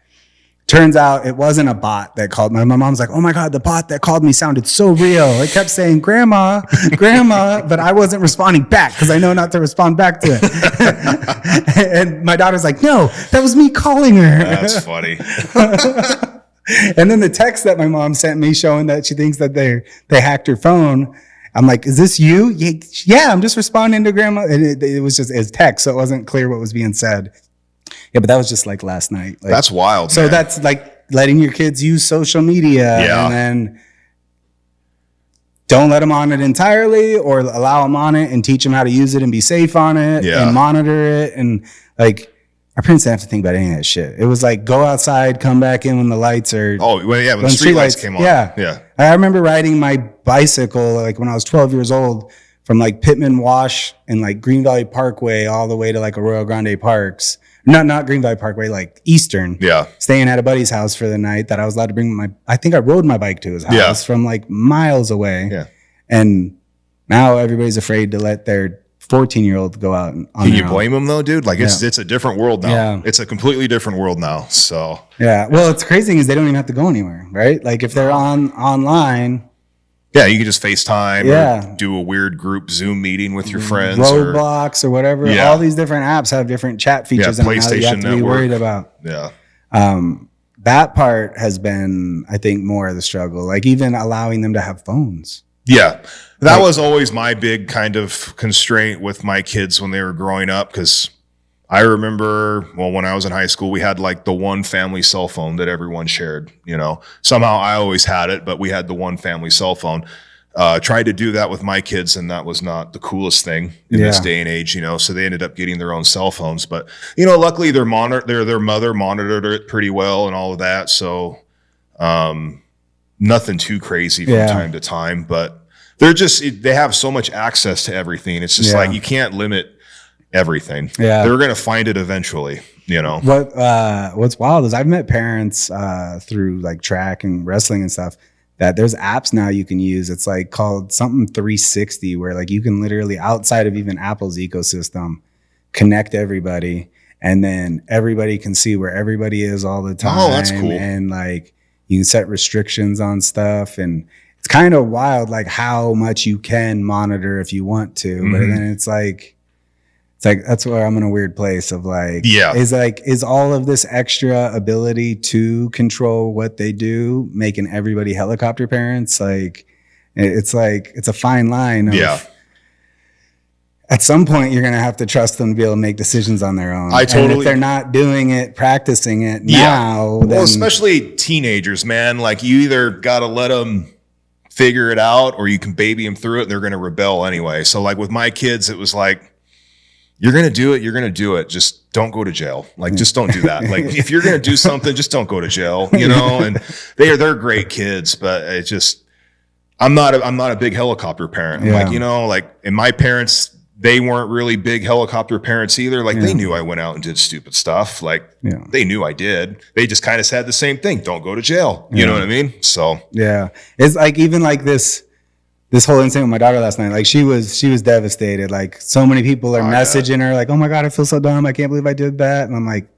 Turns out it wasn't a bot that called. My mom's like, oh my God, the bot that called me sounded so real. It kept saying, grandma, but I wasn't responding back because I know not to respond back to it. And my daughter's like, no, that was me calling her. That's funny. And then the text that my mom sent me showing that she thinks that they hacked her phone. I'm like, is this you? Yeah, I'm just responding to grandma. And it was just as text, so it wasn't clear what was being said. Yeah, but that was just like last night. Like, that's wild. So man. that's like letting your kids use social media and then don't let them on it entirely or allow them on it and teach them how to use it and be safe on it and monitor it. And like our parents didn't have to think about any of that shit. It was like go outside, come back in when the lights are. Oh, well, yeah, when the street lights came on. Yeah. Yeah. I remember riding my bicycle like when I was 12 years old from like Pittman Wash and like Green Valley Parkway all the way to like Arroyo Grande Parks. Not Green Valley Parkway, like Eastern. Yeah. Staying at a buddy's house for the night that I was allowed to bring I think I rode my bike to his house from like miles away. Yeah. And now everybody's afraid to let their 14-year-old go out on Can you blame them though, dude? Like it's a different world now. Yeah. It's a completely different world now. So yeah. Well, it's crazy is they don't even have to go anywhere, right? Like if they're online. Yeah, you can just FaceTime or do a weird group Zoom meeting with your friends. Roblox or whatever. Yeah. All these different apps have different chat features and PlayStation you have to be worried about. Yeah. That part has been, I think, more of the struggle. Like even allowing them to have phones. Yeah. That was always my big kind of constraint with my kids when they were growing up because I remember, when I was in high school, we had like the one family cell phone that everyone shared, you know. Somehow I always had it, but we had the one family cell phone. Tried to do that with my kids, and that was not the coolest thing in this day and age, you know. So they ended up getting their own cell phones. But, you know, luckily their mother monitored it pretty well and all of that. So nothing too crazy from time to time. But they have so much access to everything. It's just like you can't limit everything. Yeah. They're going to find it eventually, you know. What's wild is I've met parents through like track and wrestling and stuff that there's apps now you can use. It's like called something 360 where like you can literally outside of even Apple's ecosystem connect everybody and then everybody can see where everybody is all the time. Oh, that's cool. And like you can set restrictions on stuff and it's kind of wild like how much you can monitor if you want to, but then it's like that's where I'm in a weird place of like, is all of this extra ability to control what they do making everybody helicopter parents? Like, it's a fine line. At some point, you're going to have to trust them to be able to make decisions on their own. And if they're not doing it, practicing it now. Then, well, especially teenagers, man. Like you either got to let them figure it out or you can baby them through it and they're going to rebel anyway. So like with my kids, it was like, you're going to do it. Just don't go to jail. Like, just don't do that. Like, if you're going to do something, just don't go to jail, you know? And they're great kids, but it just, I'm not a big helicopter parent. Like, you know, like, and my parents they weren't really big helicopter parents either. Like they knew I went out and did stupid stuff. Like they knew I did. They just kind of said the same thing. Don't go to jail. You know what I mean? So yeah, it's like even like this whole incident with my daughter last night. Like she was devastated. Like so many people are messaging her like, oh my God, I feel so dumb. I can't believe I did that. And I'm like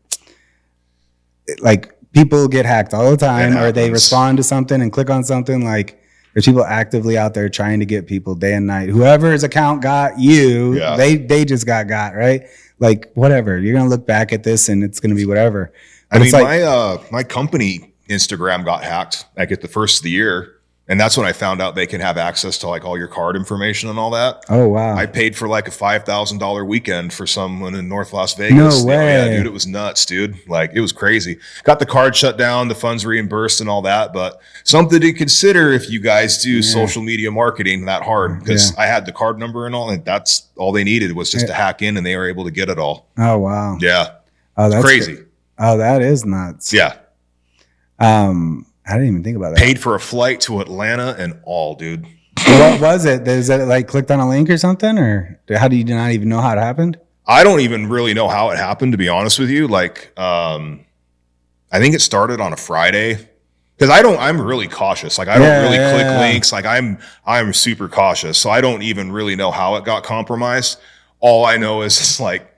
people get hacked all the time, or they respond to something and click on something. Like there's people actively out there trying to get people day and night. Whoever's account got you, they just got, right? Like whatever. You're gonna look back at this and it's gonna be whatever. But I mean, like, my company Instagram got hacked like at the first of the year. And that's when I found out they can have access to like all your card information and all that. Oh, wow. I paid for like a $5,000 weekend for someone in North Las Vegas. No way. Yeah, dude, it was nuts, dude. Like it was crazy. Got the card shut down, the funds reimbursed and all that. But something to consider if you guys do social media marketing that hard, because I had the card number and all, and that's all they needed was just to hack in and they were able to get it all. Oh, wow. Yeah. Oh, that's crazy. Oh, that is nuts. Yeah. I didn't even think about that. Paid for a flight to Atlanta and all, dude. What was it? Is that like clicked on a link or something? Or how do you not even know how it happened? I don't even really know how it happened, to be honest with you. Like, I think it started on a Friday. Because I'm really cautious. Like I don't really click links. Like I'm super cautious. So I don't even really know how it got compromised. All I know is it's like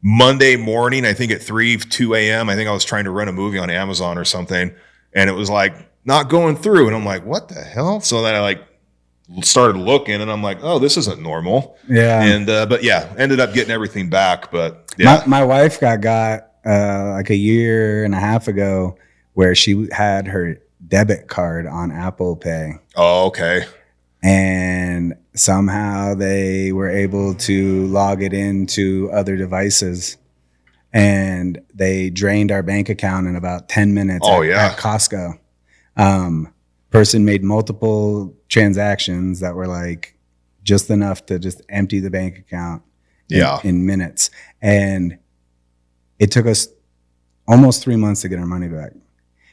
Monday morning, I think at 2 a.m. I think I was trying to rent a movie on Amazon or something. And it was like not going through. And I'm like, what the hell? So then I like started looking and I'm like, oh, this isn't normal. Yeah. And, but yeah, ended up getting everything back. But yeah. My wife got like a year and a half ago where she had her debit card on Apple Pay. Oh, okay. And somehow they were able to log it into other devices. And they drained our bank account in about 10 minutes at Costco. Person made multiple transactions that were like just enough to just empty the bank account in minutes. And it took us almost 3 months to get our money back.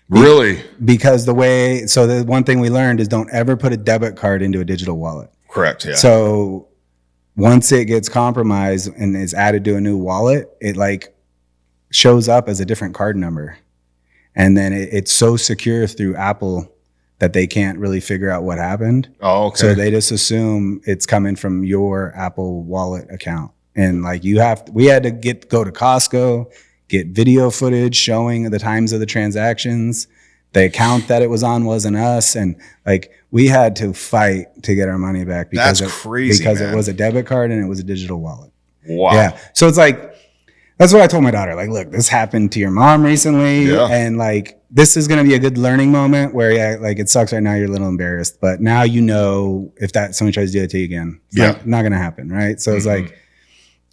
Really? Because the one thing we learned is don't ever put a debit card into a digital wallet. Correct, yeah. So once it gets compromised and is added to a new wallet, it like shows up as a different card number. And then it's so secure through Apple that they can't really figure out what happened. Oh, okay. So they just assume it's coming from your Apple Wallet account. And like we had to go to Costco, get video footage showing the times of the transactions. The account that it was on wasn't us. And like we had to fight to get our money back because That's crazy, because man. It was a debit card and it was a digital wallet. Wow. Yeah. So it's like, that's what I told my daughter. Like, look, this happened to your mom recently. And like, this is going to be a good learning moment where, like, it sucks right now. You're a little embarrassed, but now you know if somebody tries to do it to you again, it's not going to happen. Right. So it's like,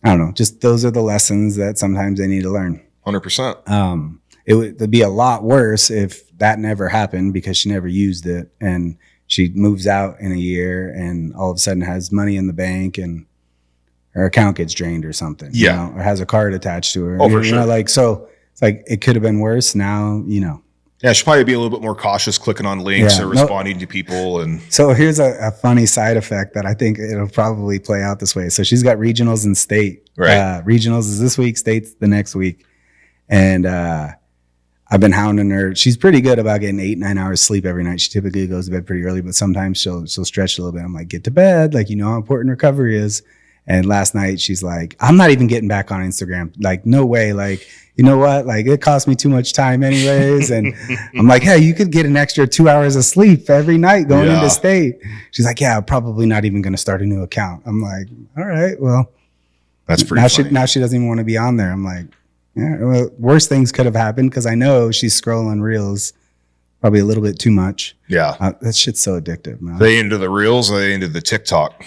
I don't know, just those are the lessons that sometimes they need to learn. 100%. It'd be a lot worse if that never happened because she never used it and she moves out in a year and all of a sudden has money in the bank and her account gets drained or something, you know, or has a card attached to her. Oh, for sure. Know, like, so it's like, it could have been worse. Now, you know. Yeah, she'll probably be a little bit more cautious clicking on links or responding to people. And so here's a funny side effect that I think it'll probably play out this way. So she's got regionals and state. Right. Regionals is this week, state's the next week. And I've been hounding her. She's pretty good about getting 8-9 hours sleep every night. She typically goes to bed pretty early, but sometimes she'll stretch a little bit. I'm like, get to bed. Like, you know how important recovery is. And last night she's like, I'm not even getting back on Instagram. Like, no way. Like, you know what? Like, it cost me too much time anyways. And I'm like, hey, you could get an extra 2 hours of sleep every night going into state. She's like, yeah, I'm probably not even going to start a new account. I'm like, all right, well, that's pretty funny. Now she doesn't even want to be on there. I'm like, yeah, well, worse things could have happened because I know she's scrolling reels probably a little bit too much. Yeah. That shit's so addictive, man. Are they into the reels or are they into the TikTok?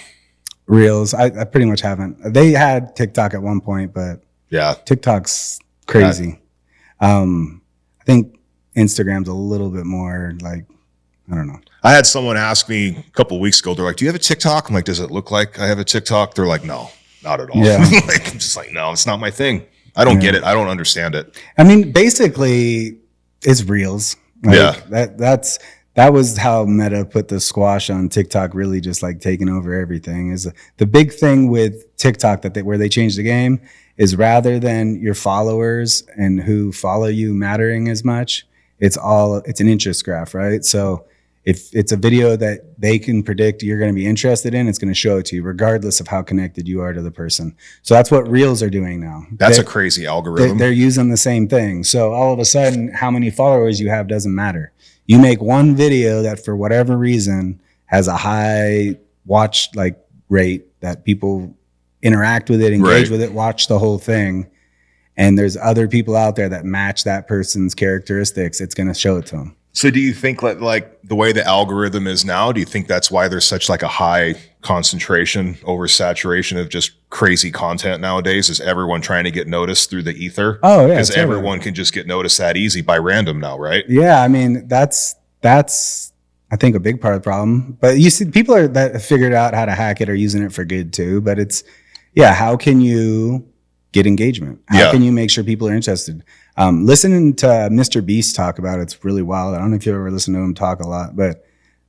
Reels. I pretty much haven't. They had TikTok at one point, but TikTok's crazy. I think Instagram's a little bit more like, I don't know. I had someone ask me a couple of weeks ago, they're like, do you have a TikTok? I'm like, does it look like I have a TikTok? They're like, no, not at all. Yeah. Like, I'm just like, no, it's not my thing. I don't get it. I don't understand it. I mean, basically it's reels. Like, that's that was how Meta put the squash on TikTok, really just like taking over everything. Is the big thing with TikTok where they changed the game is rather than your followers and who follow you mattering as much, it's an interest graph, right? So if it's a video that they can predict you're going to be interested in, it's going to show it to you regardless of how connected you are to the person. So that's what Reels are doing now. That's a crazy algorithm. They're using the same thing. So all of a sudden, how many followers you have doesn't matter. You make one video that for whatever reason has a high watch rate that people interact with it, engage with it, watch the whole thing. And there's other people out there that match that person's characteristics. It's going to show it to them. So do you think like the way the algorithm is now, do you think that's why there's such like a high concentration, oversaturation of just crazy content nowadays? Is everyone trying to get noticed through the ether? Oh yeah. Because everyone can just get noticed that easy by random now, right? Yeah. I mean, that's I think a big part of the problem, but you see people that have figured out how to hack it are using it for good too. But how can you get engagement? How can you make sure people are interested? Listening to Mr. Beast talk about it's really wild. I don't know if you ever listened to him talk a lot, but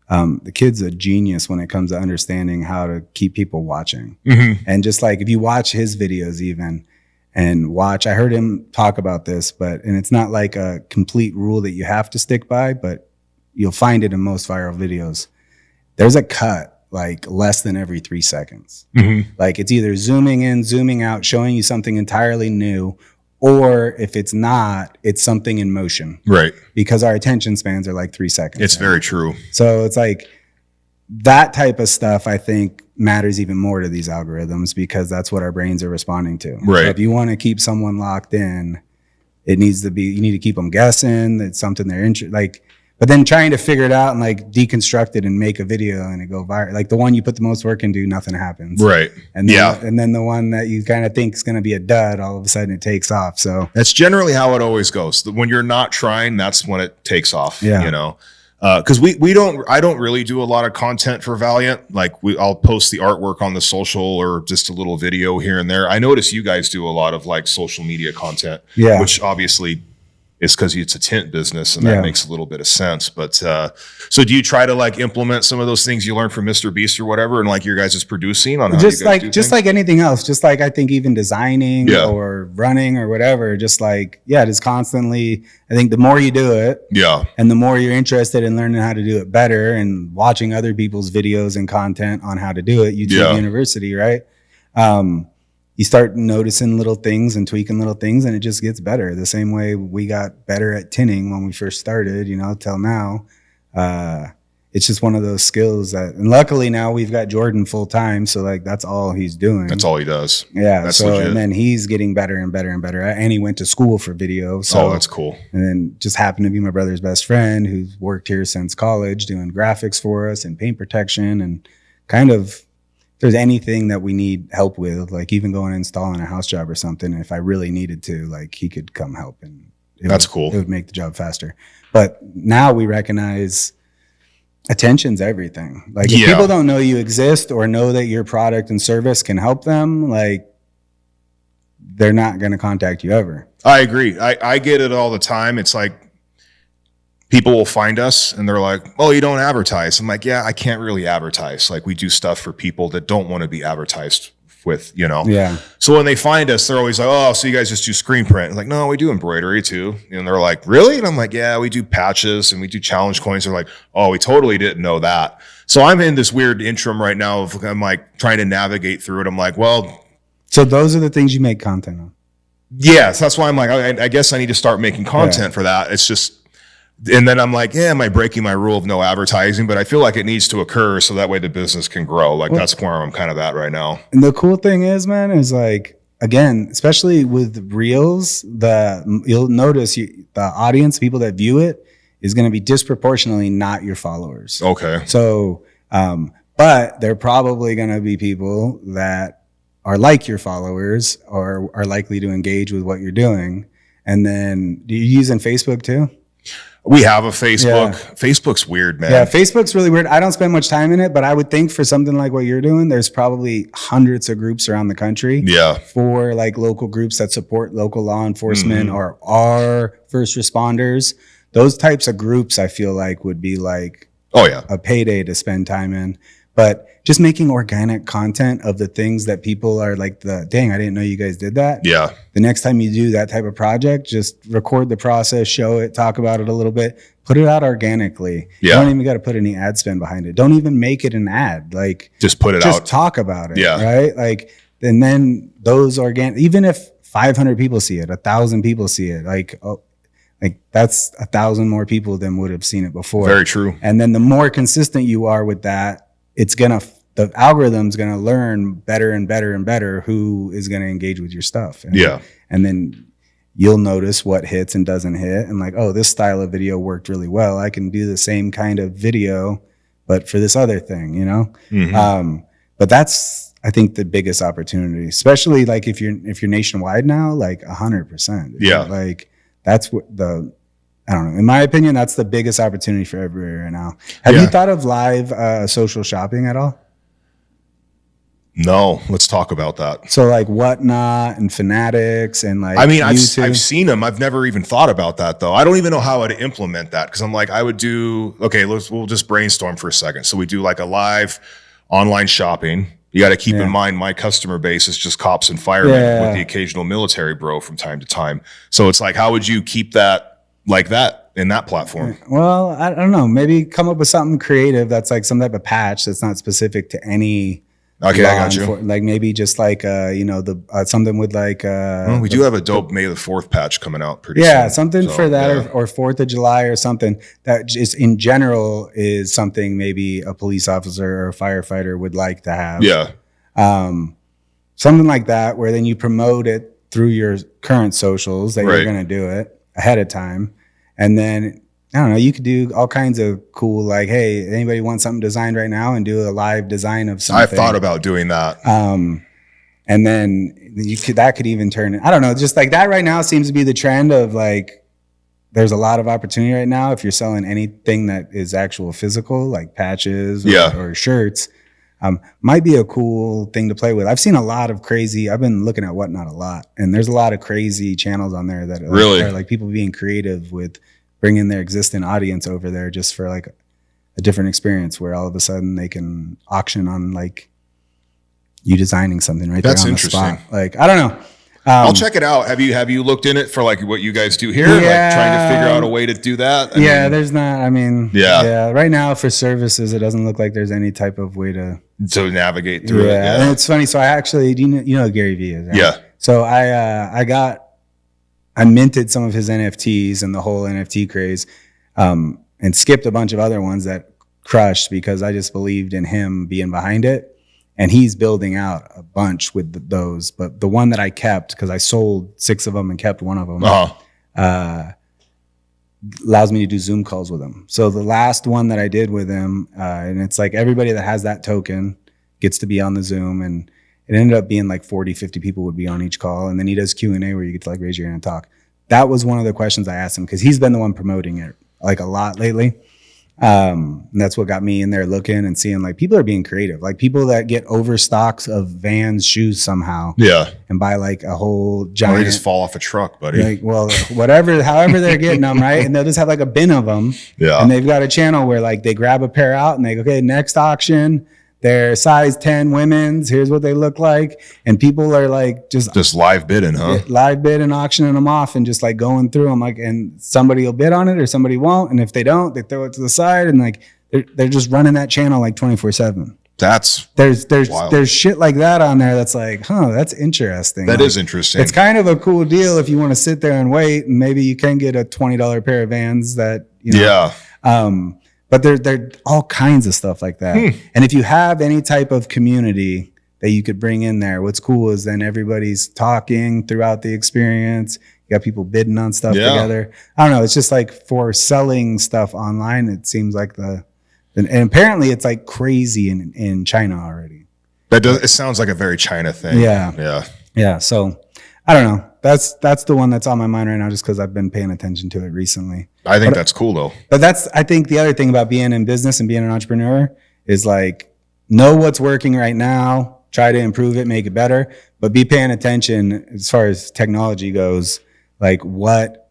the kid's a genius when it comes to understanding how to keep people watching. Mm-hmm. And just like if you watch his videos even and I heard him talk about this, and it's not like a complete rule that you have to stick by, but you'll find it in most viral videos. There's a cut like less than every 3 seconds. Mm-hmm. Like it's either zooming in, zooming out, showing you something entirely new, or if it's not, it's something in motion. Right. Because our attention spans are like 3 seconds. It's very true. So it's like that type of stuff, I think, matters even more to these algorithms because that's what our brains are responding to. Right. So if you want to keep someone locked in, you need to keep them guessing. That's something they're interested but then trying to figure it out and like deconstruct it and make a video and it go viral. Like the one you put the most work into, nothing happens. Right. And then the one that you kind of think is going to be a dud, all of a sudden it takes off. So that's generally how it always goes. When you're not trying, that's when it takes off. Yeah. You know, because I don't really do a lot of content for Valiant. Like I'll post the artwork on the social or just a little video here and there. I notice you guys do a lot of like social media content, which obviously is because it's a tint business and that makes a little bit of sense. But so do you try to like implement some of those things you learned from Mr. Beast or whatever and like your guys is producing on how just you guys do just things? like anything else, just like I think even designing or running or whatever, just like just constantly, I think the more you do it and the more you're interested in learning how to do it better and watching other people's videos and content on how to do it, YouTube University, right? You start noticing little things and tweaking little things and it just gets better. The same way we got better at tinning when we first started, till now. It's just one of those skills and luckily now we've got Jordan full time. So like, that's all he's doing. That's all he does. Yeah. That's so, legit. And then he's getting better and better and better. And he went to school for video. So that's cool. And then just happened to be my brother's best friend who's worked here since college doing graphics for us and paint protection and kind of, if there's anything that we need help with, like even going and installing a house job or something, if I really needed to, like he could come help and that's cool. It would make the job faster. But now we recognize attention's everything. Like if people don't know you exist or know that your product and service can help them, like they're not going to contact you ever. I agree. I get it all the time. It's like people will find us and they're like, oh, you don't advertise. I'm like, yeah, I can't really advertise. Like we do stuff for people that don't want to be advertised with, Yeah. So when they find us, they're always like, oh, so you guys just do screen print. I'm like, no, we do embroidery too. And they're like, really? And I'm like, yeah, we do patches and we do challenge coins. They're like, oh, we totally didn't know that. So I'm in this weird interim right now of I'm like trying to navigate through it. I'm like, well. So those are the things you make content on. Yes. That's why I'm like, I guess I need to start making content for that. It's just, and then I'm like, am I breaking my rule of no advertising? But I feel like it needs to occur so that way the business can grow. Like that's where I'm kind of at right now. And the cool thing is, man, is like, again, especially with Reels, you'll notice the audience, people that view it, is going to be disproportionately not your followers. Okay. So, but they're probably going to be people that are like your followers or are likely to engage with what you're doing. And then, do you using Facebook too? We have a Facebook. Yeah. Facebook's weird, man. Yeah, Facebook's really weird. I don't spend much time in it, but I would think for something like what you're doing, there's probably hundreds of groups around the country. Yeah. For like local groups that support local law enforcement or our first responders. those types of groups I feel like would be like Oh yeah. a payday to spend time in. But just making organic content of the things that people are like, dang, I didn't know you guys did that. Yeah. The next time you do that type of project, just record the process, show it, talk about it a little bit, put it out organically. Yeah. You don't even got to put any ad spend behind it. Don't even make it an ad. Like Just put it just out. talk about it. Yeah. Right. Like, and then those organic, even if 500 people see it, 1,000 people see it, like that's 1,000 more people than would have seen it before. Very true. And then the more consistent you are with that, the algorithm's gonna learn better and better and better who is gonna engage with your stuff. And then you'll notice what hits and doesn't hit, and like, oh, this style of video worked really well. I can do the same kind of video, but for this other thing, you know. Mm-hmm. But that's, I think, the biggest opportunity, especially like if you're nationwide now, like 100%. Yeah. Like that's what I don't know. In my opinion, that's the biggest opportunity for everybody right now. Have you thought of live social shopping at all? No, let's talk about that. So like Whatnot and Fanatics and like, I mean, I've seen them. I've never even thought about that though. I don't even know how I'd implement that, because I'm like, I would do, okay, we'll just brainstorm for a second. So we do like a live online shopping. You got to keep in mind my customer base is just cops and firemen with the occasional military bro from time to time. So it's like, how would you keep that like that in that platform? Well, I don't know. Maybe come up with something creative that's like some type of patch that's not specific to any. Okay, I got you. Like maybe just like something with like we do have a dope May the 4th patch coming out pretty soon. Something for that, or 4th of July or something that just in general is something maybe a police officer or a firefighter would like to have. Yeah. Something like that, where then you promote it through your current socials that you're going to do it ahead of time. And then, I don't know, you could do all kinds of cool, like, hey, anybody want something designed right now, and do a live design of something. I've thought about doing that. And then that could even turn, I don't know, just like that right now seems to be the trend of like, there's a lot of opportunity right now if you're selling anything that is actual physical, like patches or shirts. Might be a cool thing to play with. I've seen a lot of crazy, I've been looking at Whatnot a lot, and there's a lot of crazy channels on there that are like people being creative with bringing their existing audience over there just for like a different experience, where all of a sudden they can auction on like you designing something right there on the spot. Like, I don't know. I'll check it out. Have you looked in it for like what you guys do here? Like trying to figure out a way to do that? There's not, right now for services, it doesn't look like there's any type of way to navigate through it. Yeah. And it's funny. So I actually, you know who Gary Vee is, right? Yeah. So I minted some of his NFTs and the whole NFT craze, and skipped a bunch of other ones that crushed because I just believed in him being behind it. And he's building out a bunch with those. But the one that I kept, because I sold 6 of them and kept one of them, allows me to do Zoom calls with him. So the last one that I did with him, and it's like everybody that has that token gets to be on the Zoom, and it ended up being like 40, 50 people would be on each call. And then he does Q&A where you get to like raise your hand and talk. That was one of the questions I asked him, because he's been the one promoting it like a lot lately. And that's what got me in there looking and seeing like people are being creative, like people that get overstocks of Vans shoes somehow. Yeah. And buy like a whole giant. Or they just fall off a truck, buddy. Like, well, however they're getting them, right? And they'll just have like a bin of them. Yeah. And they've got a channel where like they grab a pair out and they go, okay, next auction, they're size 10 women's. Here's what they look like. And people are like just live bidding, huh? Live bid and auctioning them off and just like going through them. Like, and somebody will bid on it or somebody won't. And if they don't, they throw it to the side, and like they're just running that channel like 24/7. There's shit like that on there that's like, that's interesting. That is interesting. It's kind of a cool deal if you want to sit there and wait, and maybe you can get a $20 pair of Vans that, you know. Yeah. But there all kinds of stuff like that. And if you have any type of community that you could bring in there, what's cool is then everybody's talking throughout the experience. You got people bidding on stuff together. I don't know. It's just like for selling stuff online, it seems like and apparently it's like crazy in China already. It sounds like a very China thing. Yeah. So I don't know. That's the one that's on my mind right now, just because I've been paying attention to it recently. I think that's cool though. But I think the other thing about being in business and being an entrepreneur is like, know what's working right now, try to improve it, make it better, but be paying attention as far as technology goes, like what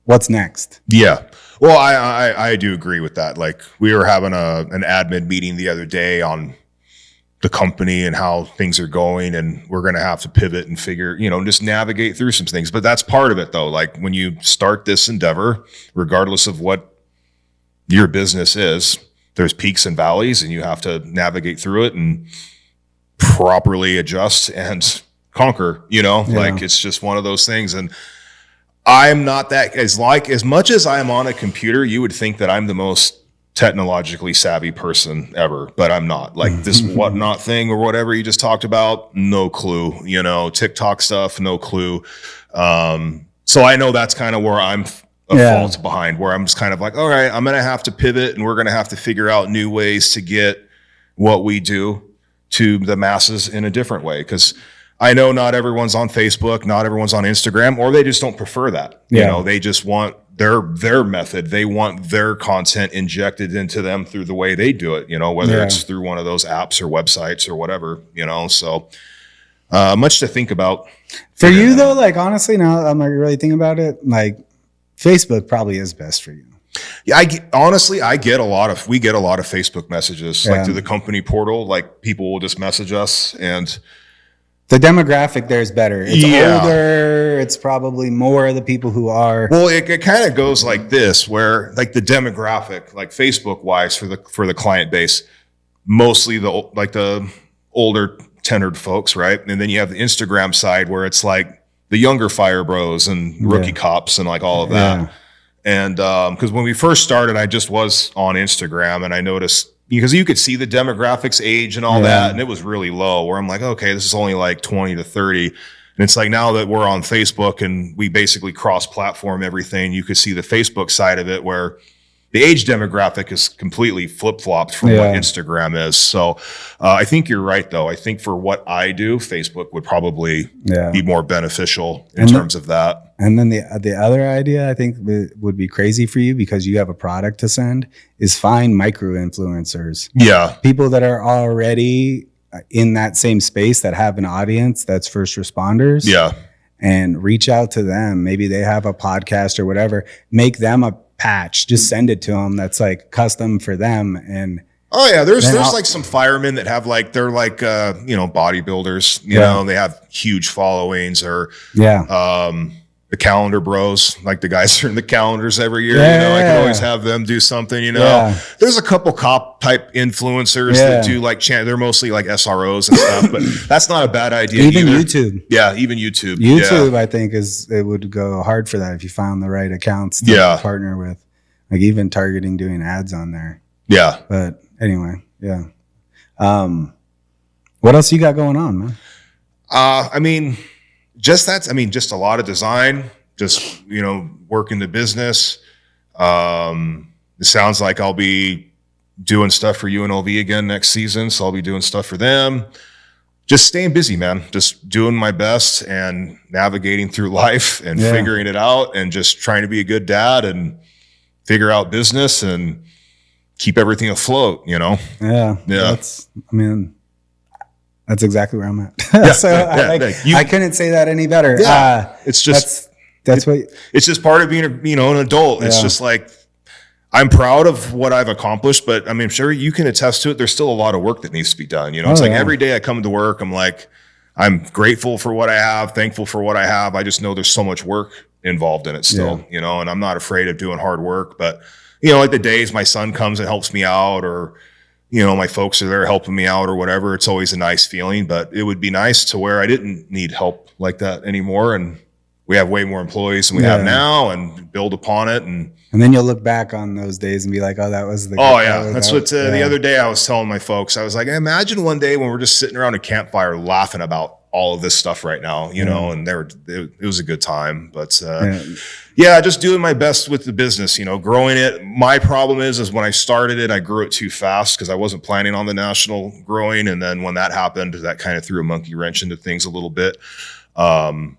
what's next? Yeah. Well, I do agree with that. Like we were having an admin meeting the other day on the company and how things are going, and we're going to have to pivot and figure, just navigate through some things. But that's part of it though. Like when you start this endeavor, regardless of what your business is, there's peaks and valleys, and you have to navigate through it and properly adjust and conquer, like it's just one of those things. And I'm not that as much as I'm on a computer, you would think that I'm the most technologically savvy person ever, but I'm not. Like this whatnot thing or whatever you just talked about, no clue, TikTok stuff, no clue. So I know that's kind of where I'm fault behind, where I'm just kind of like, all right, I'm going to have to pivot, and we're going to have to figure out new ways to get what we do to the masses in a different way. Cause I know not everyone's on Facebook, not everyone's on Instagram, or they just don't prefer that. They just want their method. They want their content injected into them through the way they do it, whether it's through one of those apps or websites or whatever, so much to think about. For you though, like honestly, now I'm like really thinking about it, like Facebook probably is best for you. Yeah, we get a lot of Facebook messages, like through the company portal, like people will just message us, and the demographic there is better. It's older. It's probably more of the people who are. Well, it kind of goes like this, where like the demographic, like Facebook wise for the client base, mostly the older tenured folks, right? And then you have the Instagram side where it's like the younger fire bros and rookie cops and like all of that. Yeah. And because when we first started, I just was on Instagram, and I noticed, because you could see the demographics, age and all that, and it was really low, where I'm like, okay, this is only like 20 to 30. And it's like now that we're on Facebook and we basically cross-platform everything, you could see the Facebook side of it where the age demographic is completely flip-flopped from what Instagram is. So I think you're right, though. I think for what I do, Facebook would probably be more beneficial in terms of that. And then the other idea I think would be crazy for you, because you have a product to send, is find micro-influencers. Yeah. People that are already in that same space that have an audience that's first responders. Yeah. And reach out to them. Maybe they have a podcast or whatever. Make them a patch, just send it to them that's like custom for them. And there's like some firemen that have like, they're like bodybuilders, you know, they have huge followings, or the calendar bros, like the guys that are in the calendars every year, I can always have them do something, There's a couple cop type influencers that do like they're mostly like SROs and stuff, but that's not a bad idea. Even either. YouTube. Yeah, even YouTube. YouTube, I think it would go hard for that if you found the right accounts to partner with, like even targeting doing ads on there. Yeah. But anyway, what else you got going on, man? Just a lot of design, just, working the business. It sounds like I'll be doing stuff for UNLV again next season. So I'll be doing stuff for them. Just staying busy, man. Just doing my best and navigating through life and figuring it out, and just trying to be a good dad and figure out business and keep everything afloat, Yeah. That's exactly where I'm at. So I couldn't say that any better. Yeah, it's just it's just part of being an adult. It's just like, I'm proud of what I've accomplished, but I'm sure you can attest to it. There's still a lot of work that needs to be done. It's every day I come to work, I'm like, I'm grateful for what I have, thankful for what I have. I just know there's so much work involved in it still, and I'm not afraid of doing hard work. But like the days my son comes and helps me out, or my folks are there helping me out or whatever, it's always a nice feeling. But it would be nice to where I didn't need help like that anymore, and we have way more employees than we have now, and build upon it. And then you'll look back on those days and be like, oh, that was the the other day I was telling my folks, I was like, imagine one day when we're just sitting around a campfire laughing about all of this stuff right now, and it was a good time. But just doing my best with the business, growing it. My problem is when I started it, I grew it too fast because I wasn't planning on the national growing. And then when that happened, that kind of threw a monkey wrench into things a little bit. I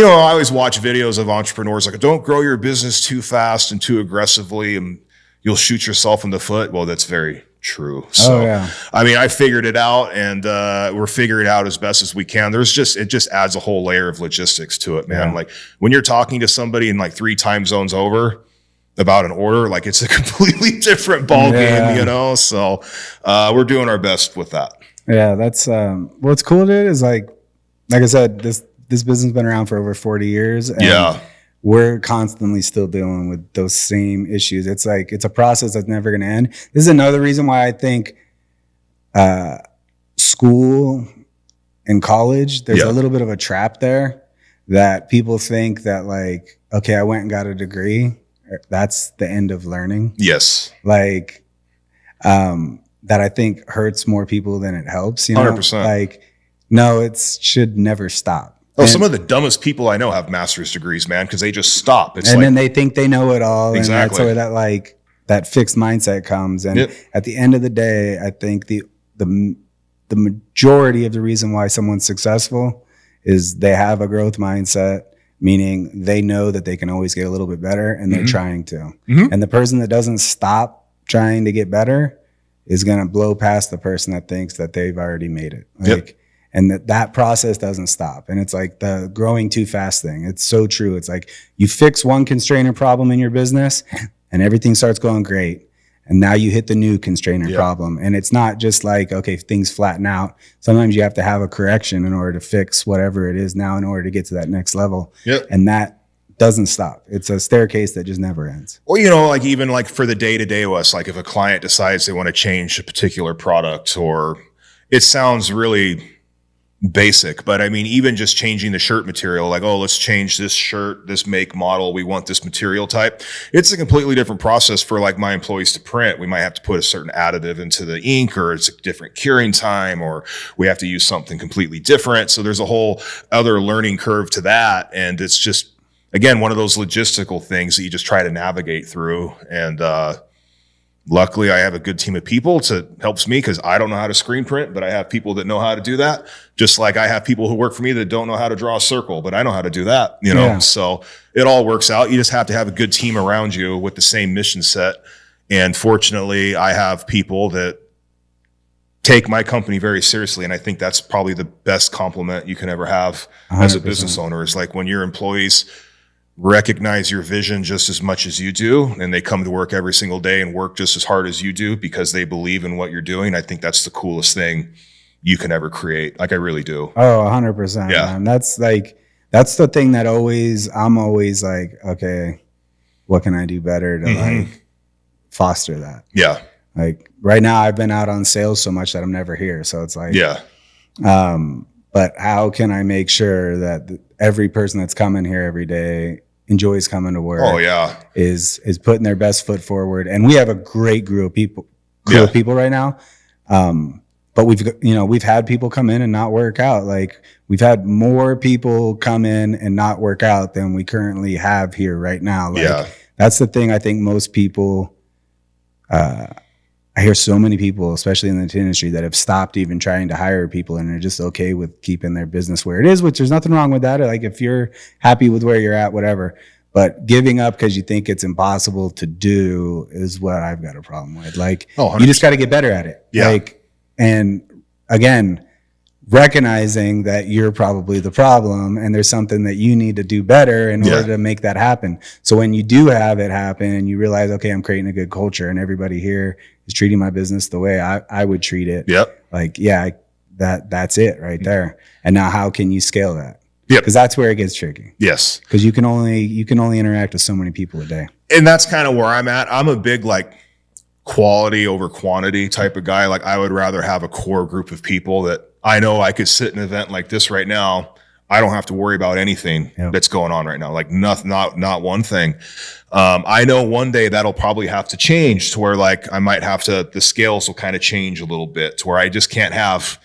always watch videos of entrepreneurs like, don't grow your business too fast and too aggressively, and you'll shoot yourself in the foot. Well, that's very true. So, yeah. I mean, I figured it out, and we're figuring it out as best as we can. It just adds a whole layer of logistics to it, man. Yeah. Like when you're talking to somebody in like 3 time zones over about an order, like it's a completely different ball game, you know? So we're doing our best with that. Yeah. That's, what's cool to it is like I said, this business has been around for over 40 years. And we're constantly still dealing with those same issues. It's like, it's a process that's never going to end. This is another reason why I think school and college, there's a little bit of a trap there that people think that like, okay, I went and got a degree. That's the end of learning. Yes. Like, that I think hurts more people than it helps, you know? 100%. Like, no, it should never stop. Oh, some of the dumbest people I know have master's degrees, man, because they just stop. It's and like, then they think they know it all. Exactly. And that's where that like that fixed mindset comes. And at the end of the day, I think the majority of the reason why someone's successful is they have a growth mindset, meaning they know that they can always get a little bit better and they're trying to. And the person that doesn't stop trying to get better is going to blow past the person that thinks that they've already made it. Like, and that process doesn't stop. And it's like the growing too fast thing. It's so true. It's like you fix one constrainer problem in your business and everything starts going great. And now you hit the new constrainer problem. And it's not just like, okay, things flatten out. Sometimes you have to have a correction in order to fix whatever it is now in order to get to that next level. And that doesn't stop. It's a staircase that just never ends. Well, you know, like even like for the day-to-day with us, like if a client decides they want to change a particular product, or it sounds really basic, but I mean, even just changing the shirt material, like, oh, let's change this shirt, this make, model, we want this material type. It's a completely different process for like my employees to print. We might have to put a certain additive into the ink, or it's a different curing time, or we have to use something completely different. So there's a whole other learning curve to that. And it's just, again, one of those logistical things that you just try to navigate through. And luckily, I have a good team of people to helps me, because I don't know how to screen print, but I have people that know how to do that. Just like I have people who work for me that don't know how to draw a circle, but I know how to do that, you know? So it all works out. You just have to have a good team around you with the same mission set. And fortunately, I have people that take my company very seriously. And I think that's probably the best compliment you can ever have 100%. As a business owner, is like when your employees recognize your vision just as much as you do, and they come to work every single day and work just as hard as you do because they believe in what you're doing. I think that's the coolest thing you can ever create. Like, I really do. Oh, 100%. Yeah. Man. That's the thing that I'm always like, okay, what can I do better to like foster that? Yeah. Like right now I've been out on sales so much that I'm never here. So it's like, but how can I make sure that every person that's coming here every day enjoys coming to work? Oh yeah. Is putting their best foot forward. And we have a great group of people right now. But we've had people come in and not work out. Like we've had more people come in and not work out than we currently have here right now. Like that's the thing. I think most people, I hear so many people, especially in the industry, that have stopped even trying to hire people and are just okay with keeping their business where it is, which there's nothing wrong with that. Like if you're happy with where you're at, whatever. But giving up because you think it's impossible to do is what I've got a problem with. Like you just got to get better at it. Yeah. Like, and again, recognizing that you're probably the problem and there's something that you need to do better in order to make that happen. So when you do have it happen and you realize, okay, I'm creating a good culture and everybody here is treating my business the way I would treat it. Like, that's it right there. And now how can you scale that? Because that's where it gets tricky. Yes. Because you can only interact with so many people a day. And that's kind of where I'm at. I'm a big like quality over quantity type of guy. Like I would rather have a core group of people that I know I could sit in an event like this right now. I don't have to worry about anything that's going on right now. Like nothing, not one thing. I know one day that'll probably have to change to where like I might have to, the scales will kind of change a little bit to where I just can't have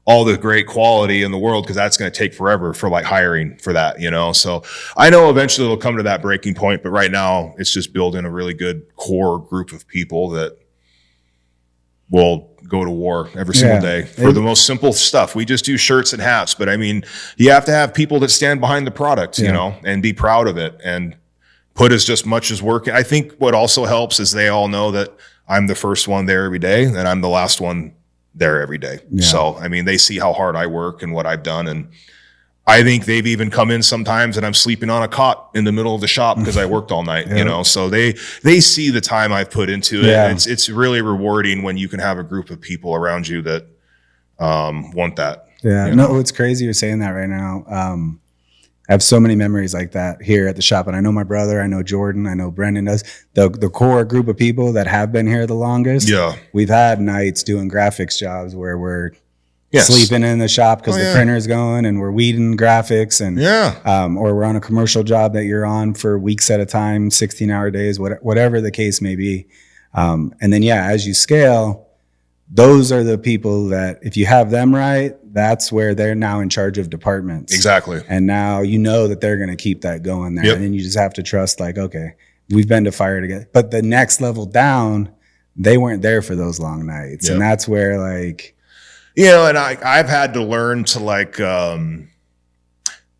all the great quality in the world, because that's going to take forever for like hiring for that, you know? So I know eventually it'll come to that breaking point, but right now it's just building a really good core group of people that will go to war every single day for the most simple stuff. We just do shirts and hats, but I mean, you have to have people that stand behind the product, you know, and be proud of it and put as just much as work. I think what also helps is they all know that I'm the first one there every day, and I'm the last one there every day. Yeah. So, I mean, they see how hard I work and what I've done. And I think they've even come in sometimes and I'm sleeping on a cot in the middle of the shop because I worked all night, you know? So they see the time I've put into it. And it's really rewarding when you can have a group of people around you that want that. Yeah. No, it's crazy you're saying that right now. I have so many memories like that here at the shop. And I know my brother, I know Jordan, I know Brendan does. The core group of people that have been here the longest. Yeah. We've had nights doing graphics jobs where we're sleeping in the shop because the printer's going and we're weeding graphics and or we're on a commercial job that you're on for weeks at a time, 16-hour days, whatever the case may be. And then, as you scale, those are the people that if you have them right, that's where they're now in charge of departments. Exactly. And now you know that they're going to keep that going there. And then you just have to trust like, okay, we've been to fire together. But the next level down, they weren't there for those long nights. And that's where like... and I've had to learn to like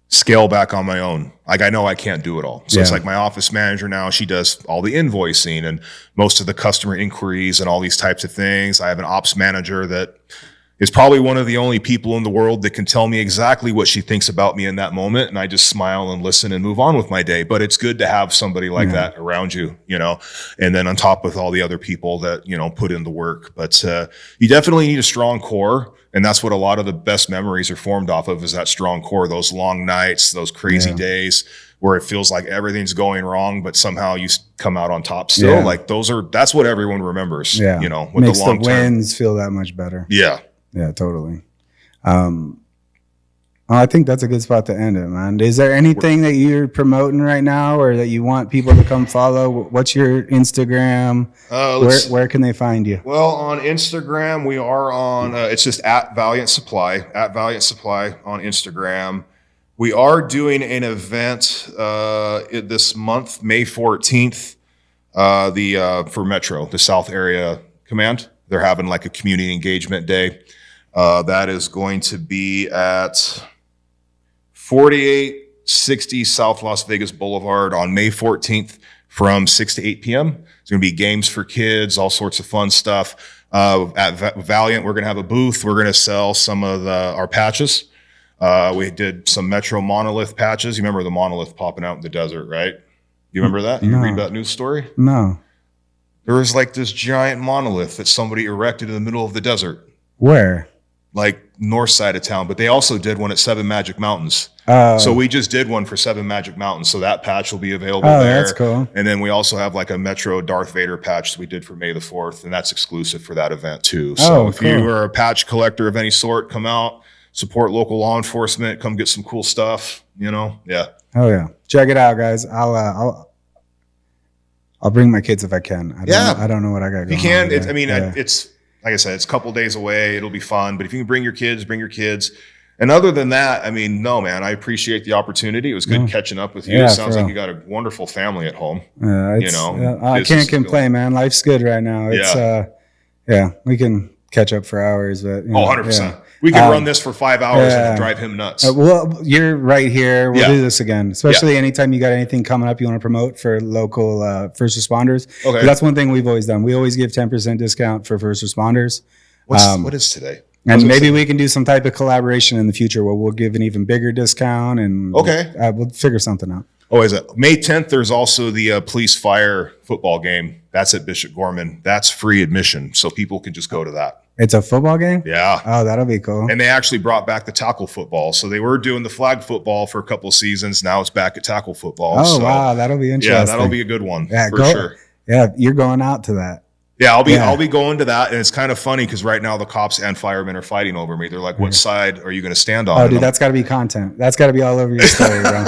scale back on my own. Like I know I can't do it all. So it's like my office manager now, she does all the invoicing and most of the customer inquiries and all these types of things. I have an ops manager that is probably one of the only people in the world that can tell me exactly what she thinks about me in that moment. And I just smile and listen and move on with my day. But it's good to have somebody like that around you, and then on top with all the other people that, put in the work. But you definitely need a strong core. And that's what a lot of the best memories are formed off of is that strong core, those long nights, those crazy days where it feels like everything's going wrong, but somehow you come out on top still. Like that's what everyone remembers, with makes the long the wins feel that much better. Yeah. Yeah, totally. I think that's a good spot to end it, man. Is there anything that you're promoting right now or that you want people to come follow? What's your Instagram? Where can they find you? Well, on Instagram, we are on, it's just at Valiant Supply on Instagram. We are doing an event this month, May 14th, for Metro, the South Area Command. They're having like a community engagement day. That is going to be at 4860 South Las Vegas Boulevard on May 14th from 6 to 8 p.m. It's going to be games for kids, all sorts of fun stuff. At Valiant, we're going to have a booth. We're going to sell some of our patches. We did some Metro monolith patches. You remember the monolith popping out in the desert, right? You remember that? You read that news story? No. There was like this giant monolith that somebody erected in the middle of the desert. Where? Like north side of town, but they also did one at Seven Magic Mountains. So we just did one for Seven Magic Mountains. So that patch will be available there. That's cool. And then we also have like a Metro Darth Vader patch that we did for May the 4th, and that's exclusive for that event too. So if you are a patch collector of any sort, come out, support local law enforcement, come get some cool stuff, Yeah. Oh yeah. Check it out, guys. I'll bring my kids if I can. I don't know what I got going on. You can. It's like I said, it's a couple days away. It'll be fun. But if you can bring your kids, bring your kids. And other than that, no, man, I appreciate the opportunity. It was good catching up with you. It sounds like you got a wonderful family at home. I can't complain, man. Life's good right now. It's we can catch up for hours. But 100%. We can run this for 5 hours and drive him nuts. Well, you're right here. We'll do this again, especially anytime you got anything coming up you want to promote for local first responders. Okay. That's one thing we've always done. We always give 10% discount for first responders. What is today? And maybe we can do some type of collaboration in the future where we'll give an even bigger discount and we'll figure something out. Oh, is it? May 10th, there's also the police fire football game. That's at Bishop Gorman. That's free admission, so people can just go to that. It's a football game? Yeah. Oh, that'll be cool. And they actually brought back the tackle football. So they were doing the flag football for a couple of seasons. Now it's back at tackle football. Oh, wow. That'll be interesting. Yeah, that'll be a good one for sure. Yeah, you're going out to that. Yeah, I'll be going to that, and it's kind of funny because right now the cops and firemen are fighting over me. They're like, "What side are you going to stand on?" Oh, dude, that's got to be content. That's got to be all over your story, bro.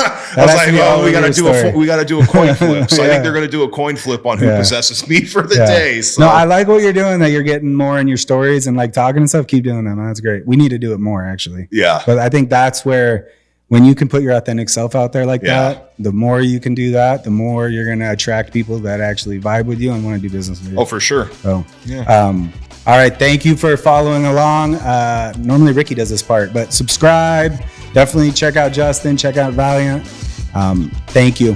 We got to do a coin flip. So I think they're going to do a coin flip on who possesses me for the day. So. No, I like what you're doing. That you're getting more in your stories and like talking and stuff. Keep doing that, man. That's great. We need to do it more, actually. Yeah, but I think that's where. When you can put your authentic self out there like that, the more you can do that, the more you're going to attract people that actually vibe with you and want to do business with you. Oh, for sure. So, all right. Thank you for following along. Normally Ricky does this part, but subscribe. Definitely check out Justin. Check out Valiant. Thank you.